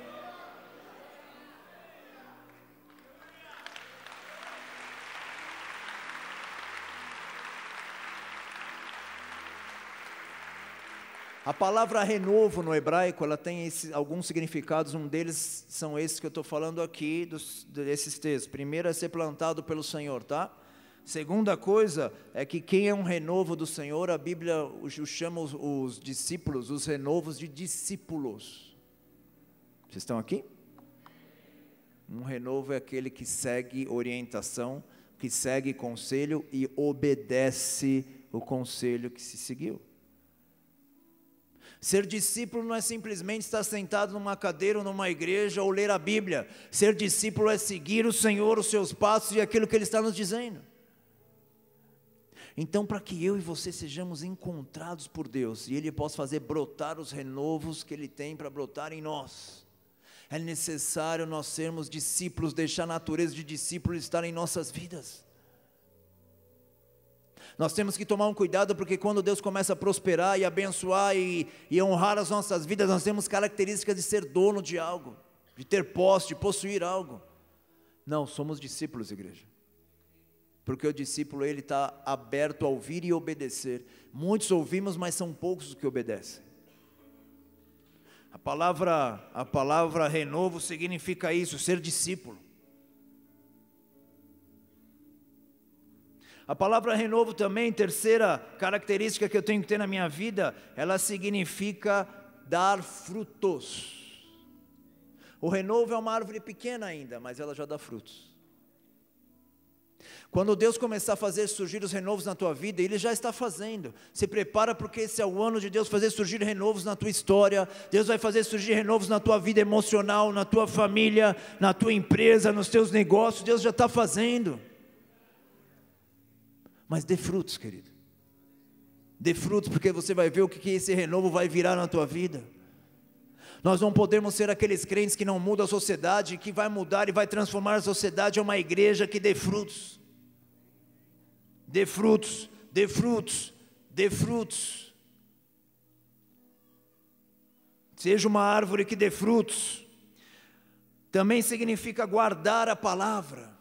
A palavra renovo no hebraico, ela tem alguns significados, um deles são esses que eu estou falando aqui, desses textos. Primeiro é ser plantado pelo Senhor, tá? Segunda coisa é que quem é um renovo do Senhor, a Bíblia chama os discípulos, os renovos de discípulos. Vocês estão aqui? Um renovo é aquele que segue orientação, que segue conselho e obedece o conselho que se seguiu. Ser discípulo não é simplesmente estar sentado numa cadeira ou numa igreja ou ler a Bíblia. Ser discípulo é seguir o Senhor, os seus passos e aquilo que Ele está nos dizendo. Então, para que eu e você sejamos encontrados por Deus e Ele possa fazer brotar os renovos que Ele tem para brotar em nós, É necessário nós sermos discípulos, deixar a natureza de discípulo estar em nossas vidas. Nós temos que tomar um cuidado, porque quando Deus começa a prosperar e abençoar e honrar as nossas vidas, nós temos características de ser dono de algo, de ter posse, de possuir algo. Não, somos discípulos, igreja. Porque o discípulo, ele está aberto a ouvir e obedecer. Muitos ouvimos, mas são poucos os que obedecem. A palavra renovo significa isso, ser discípulo. A palavra renovo também, terceira característica que eu tenho que ter na minha vida, ela significa dar frutos. O renovo é uma árvore pequena ainda, mas ela já dá frutos. Quando Deus começar a fazer surgir os renovos na tua vida, Ele já está fazendo. Se prepara, porque esse é o ano de Deus fazer surgir renovos na tua história. Deus vai fazer surgir renovos na tua vida emocional, na tua família, na tua empresa, nos teus negócios. Deus já está fazendo. Mas dê frutos, querido. Dê frutos, porque você vai ver o que esse renovo vai virar na tua vida. Nós não podemos ser aqueles crentes que não mudam a sociedade, que vai mudar e vai transformar a sociedade em uma igreja que dê frutos. Dê frutos, dê frutos, dê frutos. Seja uma árvore que dê frutos. Também significa guardar a palavra.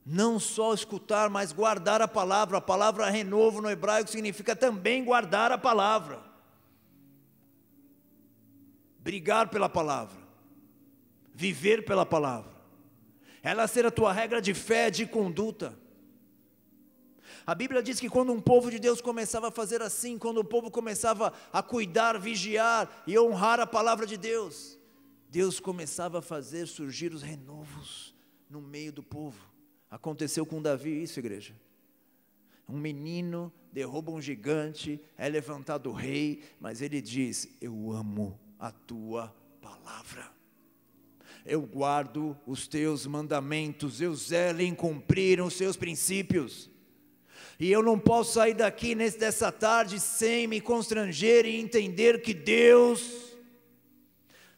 Não só escutar, mas guardar a palavra. A palavra renovo no hebraico significa também guardar a palavra. Brigar pela palavra. Viver pela palavra. Ela ser a tua regra de fé, de conduta. A Bíblia diz que quando um povo de Deus começava a fazer assim, quando o povo começava a cuidar, vigiar e honrar a palavra de Deus, Deus começava a fazer surgir os renovos no meio do povo. Aconteceu com Davi isso, igreja. Um menino derruba um gigante, é levantado rei, mas ele diz: eu amo a tua palavra. Eu guardo os teus mandamentos, eu zelo em cumprir os seus princípios. E eu não posso sair daqui dessa tarde sem me constranger e entender que Deus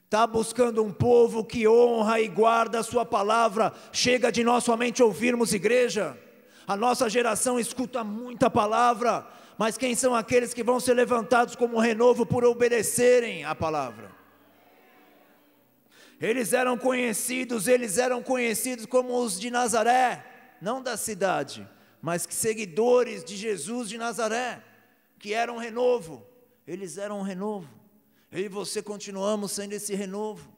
está buscando um povo que honra e guarda a sua palavra. Chega de nós somente ouvirmos, igreja. A nossa geração escuta muita palavra, mas quem são aqueles que vão ser levantados como renovo por obedecerem a palavra? Eles eram conhecidos como os de Nazaré, não da cidade, mas que seguidores de Jesus de Nazaré, que eram renovo. Eles eram um renovo. Eu e você continuamos sendo esse renovo.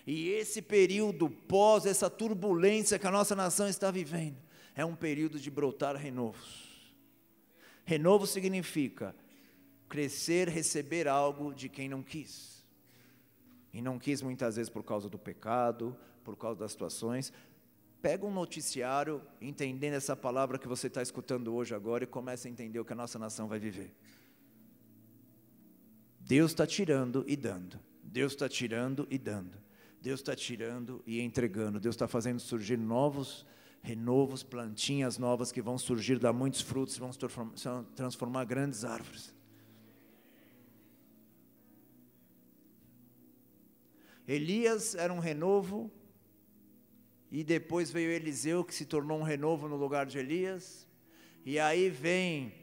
E esse período pós essa turbulência que a nossa nação está vivendo, é um período de brotar renovos. Renovo significa crescer, receber algo de quem não quis. E não quis muitas vezes por causa do pecado, por causa das situações. Pega um noticiário, entendendo essa palavra que você está escutando hoje agora, e começa a entender o que a nossa nação vai viver. Deus está tirando e dando. Deus está tirando e dando. Deus está tirando e entregando. Deus está fazendo surgir novos renovos, plantinhas novas que vão surgir, dar muitos frutos, vão se transformar grandes árvores. Elias era um renovo, e depois veio Eliseu, que se tornou um renovo no lugar de Elias. E aí vem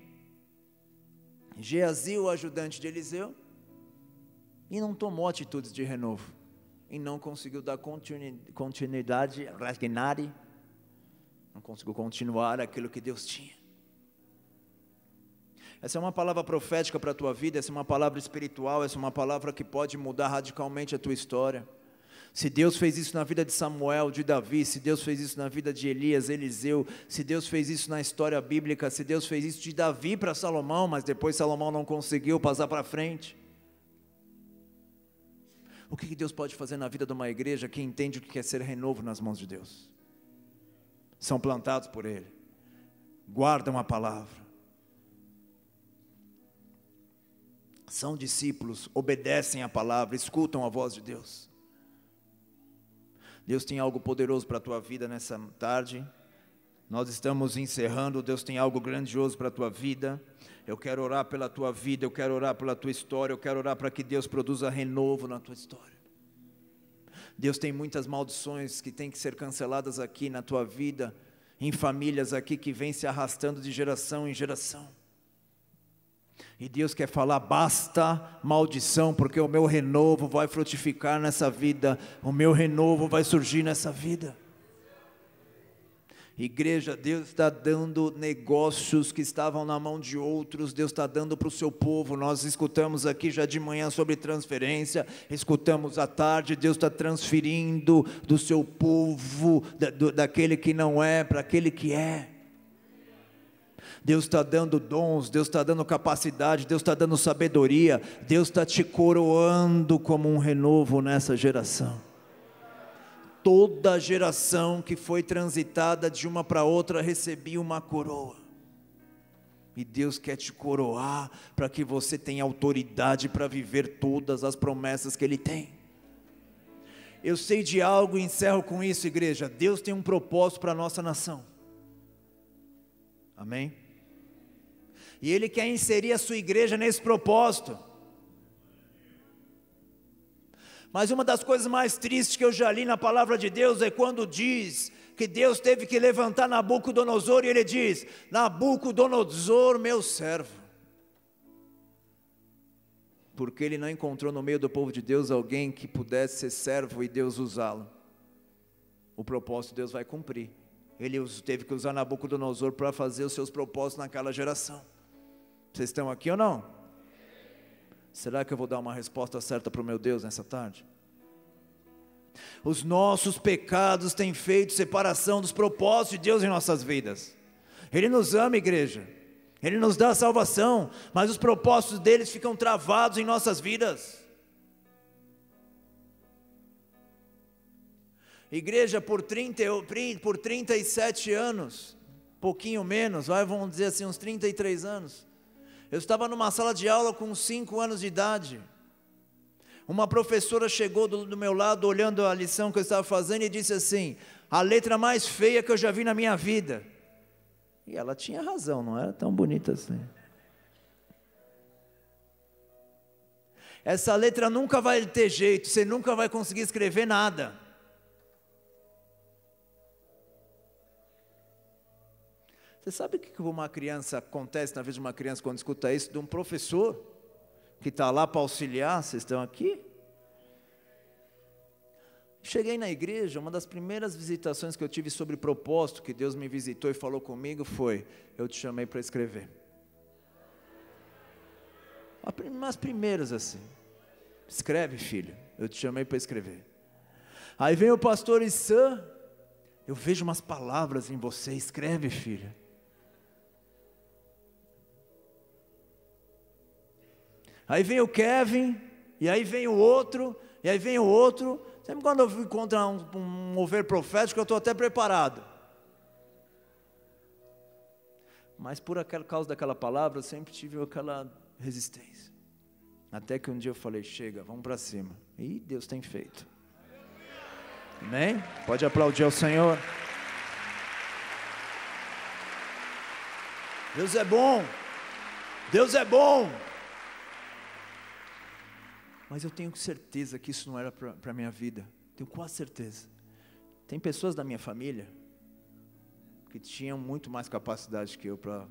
Geazi, o ajudante de Eliseu, e não tomou atitudes de renovo, e não conseguiu dar continuidade, não conseguiu continuar aquilo que Deus tinha. Essa é uma palavra profética para a tua vida, essa é uma palavra espiritual, essa é uma palavra que pode mudar radicalmente a tua história. Se Deus fez isso na vida de Samuel, de Davi, se Deus fez isso na vida de Elias, Eliseu, se Deus fez isso na história bíblica, se Deus fez isso de Davi para Salomão, mas depois Salomão não conseguiu passar para frente. O que Deus pode fazer na vida de uma igreja que entende o que é ser renovo nas mãos de Deus? São plantados por Ele, guardam a palavra, são discípulos, obedecem a palavra, escutam a voz de Deus. Deus tem algo poderoso para a tua vida nessa tarde. Nós estamos encerrando. Deus tem algo grandioso para a tua vida. Eu quero orar pela tua vida, eu quero orar pela tua história, eu quero orar para que Deus produza renovo na tua história. Deus tem muitas maldições que têm que ser canceladas aqui na tua vida, em famílias aqui que vêm se arrastando de geração em geração. E Deus quer falar, basta maldição, porque o meu renovo vai frutificar nessa vida, o meu renovo vai surgir nessa vida. Igreja, Deus está dando negócios que estavam na mão de outros, Deus está dando para o seu povo. Nós escutamos aqui já de manhã sobre transferência, escutamos à tarde, Deus está transferindo do seu povo, daquele que não é, para aquele que é. Deus está dando dons, Deus está dando capacidade, Deus está dando sabedoria, Deus está te coroando como um renovo nessa geração. Toda geração que foi transitada de uma para outra recebia uma coroa. E Deus quer te coroar para que você tenha autoridade para viver todas as promessas que Ele tem. Eu sei de algo e encerro com isso, igreja. Deus tem um propósito para a nossa nação. Amém? E Ele quer inserir a sua igreja nesse propósito. Mas uma das coisas mais tristes que eu já li na palavra de Deus é quando diz que Deus teve que levantar Nabucodonosor, e Ele diz, Nabucodonosor, meu servo. Porque ele não encontrou no meio do povo de Deus alguém que pudesse ser servo e Deus usá-lo. O propósito de Deus vai cumprir. Ele teve que usar Nabucodonosor para fazer os seus propósitos naquela geração. Vocês estão aqui ou não? Será que eu vou dar uma resposta certa para o meu Deus nessa tarde? Os nossos pecados têm feito separação dos propósitos de Deus em nossas vidas. Ele nos ama, igreja. Ele nos dá a salvação, mas os propósitos deles ficam travados em nossas vidas. Igreja, por 37 anos, pouquinho menos, vamos dizer assim, uns 33 anos, eu estava numa sala de aula com 5 anos de idade. Uma professora chegou do meu lado, olhando a lição que eu estava fazendo, e disse assim, a letra mais feia que eu já vi na minha vida. E ela tinha razão, não era tão bonita assim. Essa letra nunca vai ter jeito, você nunca vai conseguir escrever nada. Você sabe o que uma criança acontece na vida de uma criança quando escuta isso? De um professor que está lá para auxiliar, vocês estão aqui? Cheguei na igreja, uma das primeiras visitações que eu tive sobre propósito, que Deus me visitou e falou comigo foi, eu te chamei para escrever. As primeiras assim, escreve filho, eu te chamei para escrever. Aí vem o pastor Issan, eu vejo umas palavras em você, escreve filho. Aí vem o Kevin, e aí vem o outro, e aí vem o outro. Sempre quando eu encontro um mover profético, eu estou até preparado. Mas por causa daquela palavra, eu sempre tive aquela resistência. Até que um dia eu falei, chega, vamos para cima. E Deus tem feito. Amém? Pode aplaudir ao Senhor. Deus é bom. Deus é bom. Mas eu tenho certeza que isso não era para a minha vida. Tenho quase certeza. Tem pessoas da minha família que tinham muito mais capacidade que eu para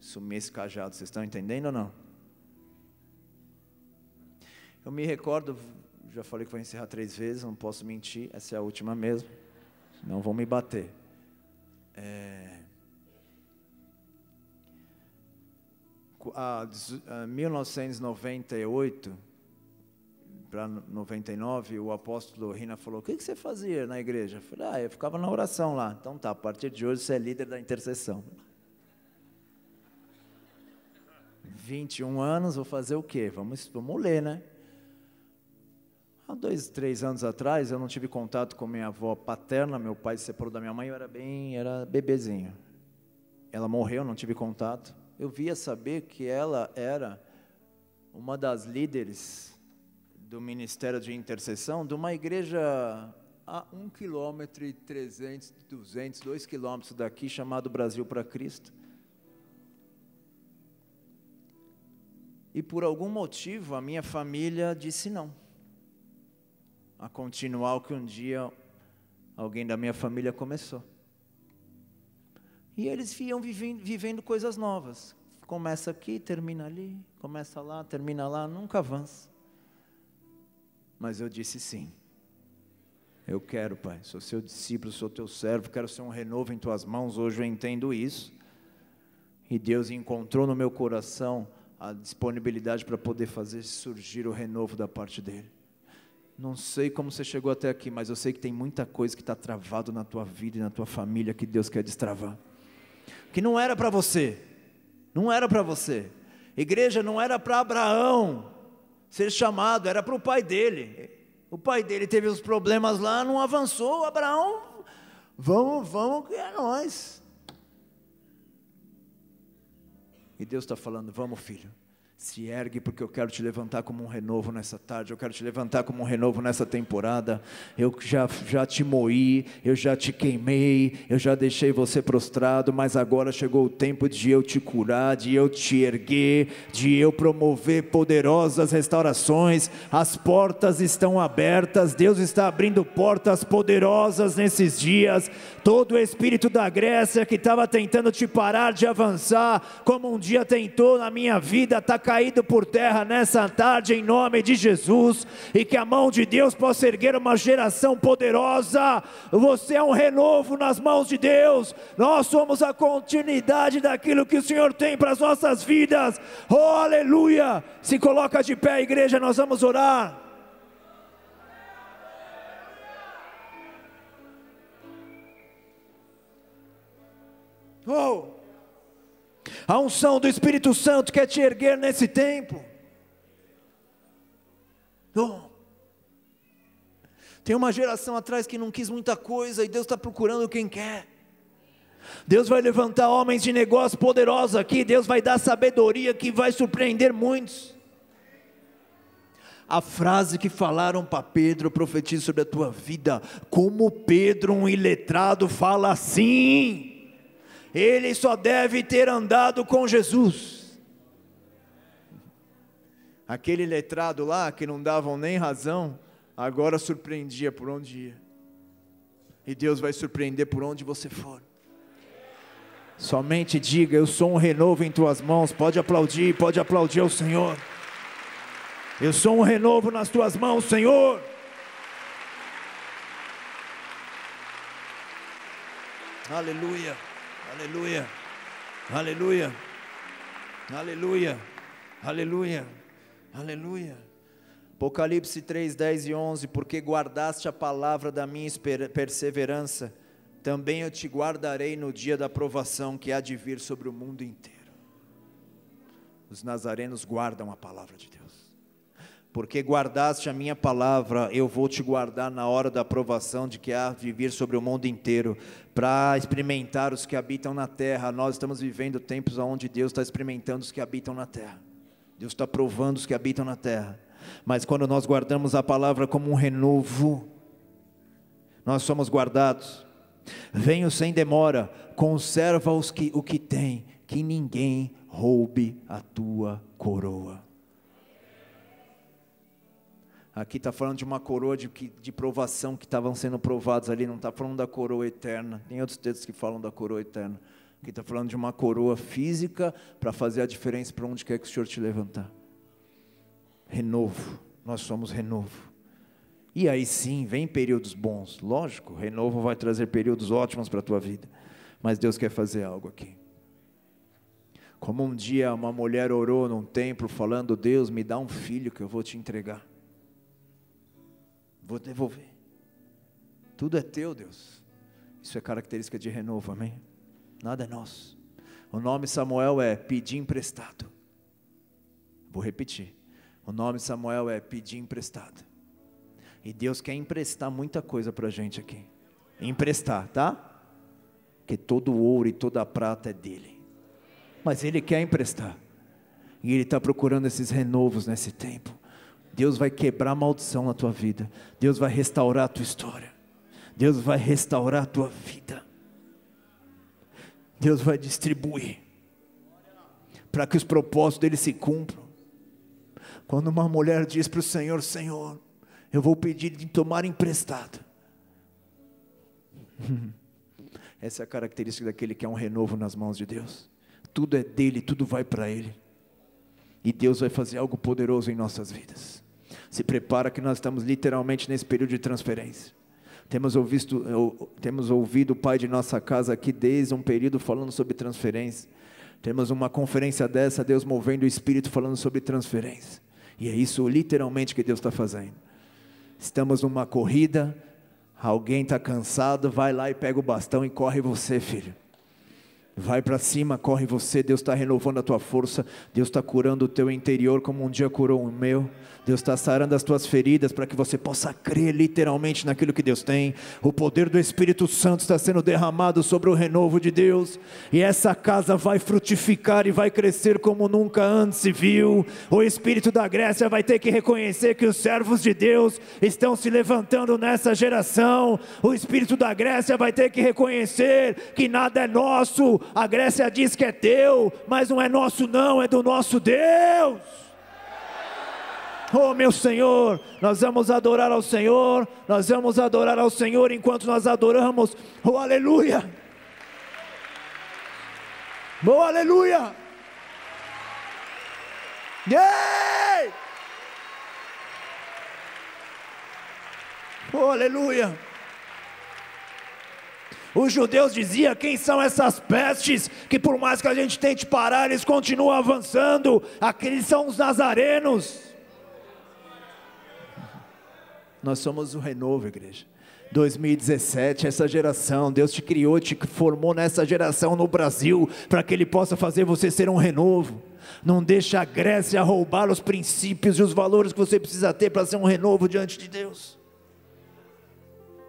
assumir esse cajado. Vocês estão entendendo ou não? Eu me recordo, já falei que vou encerrar 3 vezes, não posso mentir, essa é a última mesmo, senão vão me bater. Em 1998... para 99, o apóstolo Rina falou, o que você fazia na igreja? Eu falei, eu ficava na oração lá. Então tá, a partir de hoje você é líder da intercessão. 21 anos, vou fazer o quê? Vamos ler, né? Há 2, 3 anos atrás, eu não tive contato com minha avó paterna, meu pai se separou da minha mãe, eu era bebezinho. Ela morreu, não tive contato. Eu via saber que ela era uma das líderes do Ministério de Intercessão, de uma igreja a 1,3 km, 2 quilômetros daqui, chamado Brasil para Cristo. E por algum motivo, a minha família disse não. a continuar o que um dia alguém da minha família começou. E eles iam vivendo coisas novas. Começa aqui, termina ali, começa lá, termina lá, nunca avança. Mas eu disse sim. Eu quero, Pai, sou seu discípulo, sou teu servo, quero ser um renovo em tuas mãos. Hoje eu entendo isso. E Deus encontrou no meu coração a disponibilidade para poder fazer surgir o renovo da parte dele. Não sei como você chegou até aqui, mas eu sei que tem muita coisa que está travado na tua vida e na tua família que Deus quer destravar. Que não era para você, não era para você. Igreja, não era para Abraão ser chamado, era para o pai dele. O pai dele teve os problemas lá, não avançou. Abraão, vamos que é nós. E Deus está falando, vamos filho, se ergue porque eu quero te levantar como um renovo nessa tarde, eu quero te levantar como um renovo nessa temporada. Eu já te moí, eu já te queimei, eu já deixei você prostrado, mas agora chegou o tempo de eu te curar, de eu te erguer, de eu promover poderosas restaurações. As portas estão abertas, Deus está abrindo portas poderosas nesses dias. Todo o espírito da Grécia que estava tentando te parar de avançar, como um dia tentou na minha vida, está caído por terra nessa tarde em nome de Jesus, e que a mão de Deus possa erguer uma geração poderosa. Você é um renovo nas mãos de Deus, nós somos a continuidade daquilo que o Senhor tem para as nossas vidas. Oh, aleluia! Se coloca de pé, igreja, nós vamos orar. Oh, a unção do Espírito Santo quer te erguer nesse tempo. Oh, tem uma geração atrás que não quis muita coisa e Deus está procurando quem quer. Deus vai levantar homens de negócio poderosos aqui. Deus vai dar sabedoria que vai surpreender muitos. A frase que falaram para Pedro, profetiza sobre a tua vida. Como Pedro, um iletrado, fala assim. Ele só deve ter andado com Jesus. Aquele letrado lá, que não davam nem razão, agora surpreendia por onde ia. E Deus vai surpreender por onde você for. Somente diga, eu sou um renovo em tuas mãos. Pode aplaudir ao Senhor. Eu sou um renovo nas tuas mãos, Senhor. Aleluia. Aleluia, aleluia, aleluia, aleluia, aleluia. Apocalipse 3, 10 e 11, porque guardaste a palavra da minha perseverança, também eu te guardarei no dia da provação que há de vir sobre o mundo inteiro. Os nazarenos guardam a palavra de Deus. Porque guardaste a minha palavra, eu vou te guardar na hora da provação de que há de vir sobre o mundo inteiro, para experimentar os que habitam na terra. Nós estamos vivendo tempos onde Deus está experimentando os que habitam na terra. Deus está provando os que habitam na terra. Mas quando nós guardamos a palavra como um renovo, nós somos guardados. Venho sem demora, conserva o que tem, que ninguém roube a tua coroa. Aqui está falando de uma coroa de provação que estavam sendo provados ali, não está falando da coroa eterna. Tem outros textos que falam da coroa eterna. Aqui está falando de uma coroa física para fazer a diferença para onde quer que o Senhor te levantar. Renovo, nós somos renovo. E aí sim, vem períodos bons, lógico, renovo vai trazer períodos ótimos para a tua vida. Mas Deus quer fazer algo aqui. Como um dia uma mulher orou num templo falando, Deus me dá um filho que eu vou te entregar. Vou devolver. Tudo é teu, Deus. Isso é característica de renovo, amém? Nada é nosso. O nome Samuel é pedir emprestado. Vou repetir. O nome Samuel é pedir emprestado. E Deus quer emprestar muita coisa para a gente aqui. Emprestar, tá? Porque todo o ouro e toda a prata é dele. Mas Ele quer emprestar. E Ele está procurando esses renovos nesse tempo. Deus vai quebrar a maldição na tua vida. Deus vai restaurar a tua história. Deus vai restaurar a tua vida. Deus vai distribuir. Para que os propósitos dele se cumpram. Quando uma mulher diz para o Senhor, Senhor, eu vou pedir de tomar emprestado. Essa é a característica daquele que é um renovo nas mãos de Deus. Tudo é dele, tudo vai para ele. E Deus vai fazer algo poderoso em nossas vidas. Se prepara que nós estamos literalmente nesse período de transferência. Temos ouvido o pai de nossa casa aqui desde um período falando sobre transferência. Temos uma conferência dessa, Deus movendo o Espírito falando sobre transferência. E é isso literalmente que Deus está fazendo. Estamos numa corrida, alguém está cansado, vai lá e pega o bastão e corre você, filho. Vai para cima, corre você. Deus está renovando a tua força. Deus está curando o teu interior como um dia curou o meu. Deus está sarando as tuas feridas para que você possa crer literalmente naquilo que Deus tem. O poder do Espírito Santo está sendo derramado sobre o renovo de Deus, e essa casa vai frutificar e vai crescer como nunca antes se viu. O Espírito da Grécia vai ter que reconhecer que os servos de Deus estão se levantando nessa geração. O Espírito da Grécia vai ter que reconhecer que nada é nosso. A Grécia diz que é teu, mas não é nosso não, é do nosso Deus. Oh meu Senhor, nós vamos adorar ao Senhor, nós vamos adorar ao Senhor enquanto nós adoramos. Oh aleluia, oh aleluia, yeah! Oh aleluia. Os judeus diziam: quem são essas pestes que por mais que a gente tente parar, eles continuam avançando? Aqueles são os nazarenos. Nós somos o renovo, igreja. 2017, essa geração, Deus te criou, te formou nessa geração no Brasil, para que Ele possa fazer você ser um renovo. Não deixa a Grécia roubar os princípios e os valores que você precisa ter para ser um renovo diante de Deus.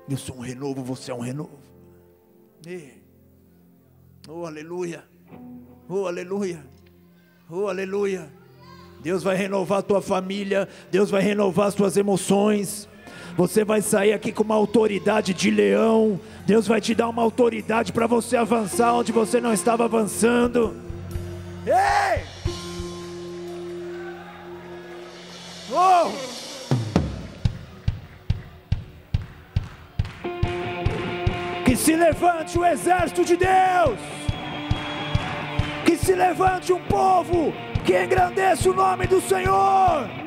Eu sou um renovo, você é um renovo. Oh aleluia, oh aleluia, oh aleluia. Deus vai renovar a tua família, Deus vai renovar as tuas emoções. Você vai sair aqui com uma autoridade de leão. Deus vai te dar uma autoridade para você avançar onde você não estava avançando. Ei! Oh! Que se levante o exército de Deus. Que se levante um povo que engrandeça o nome do Senhor.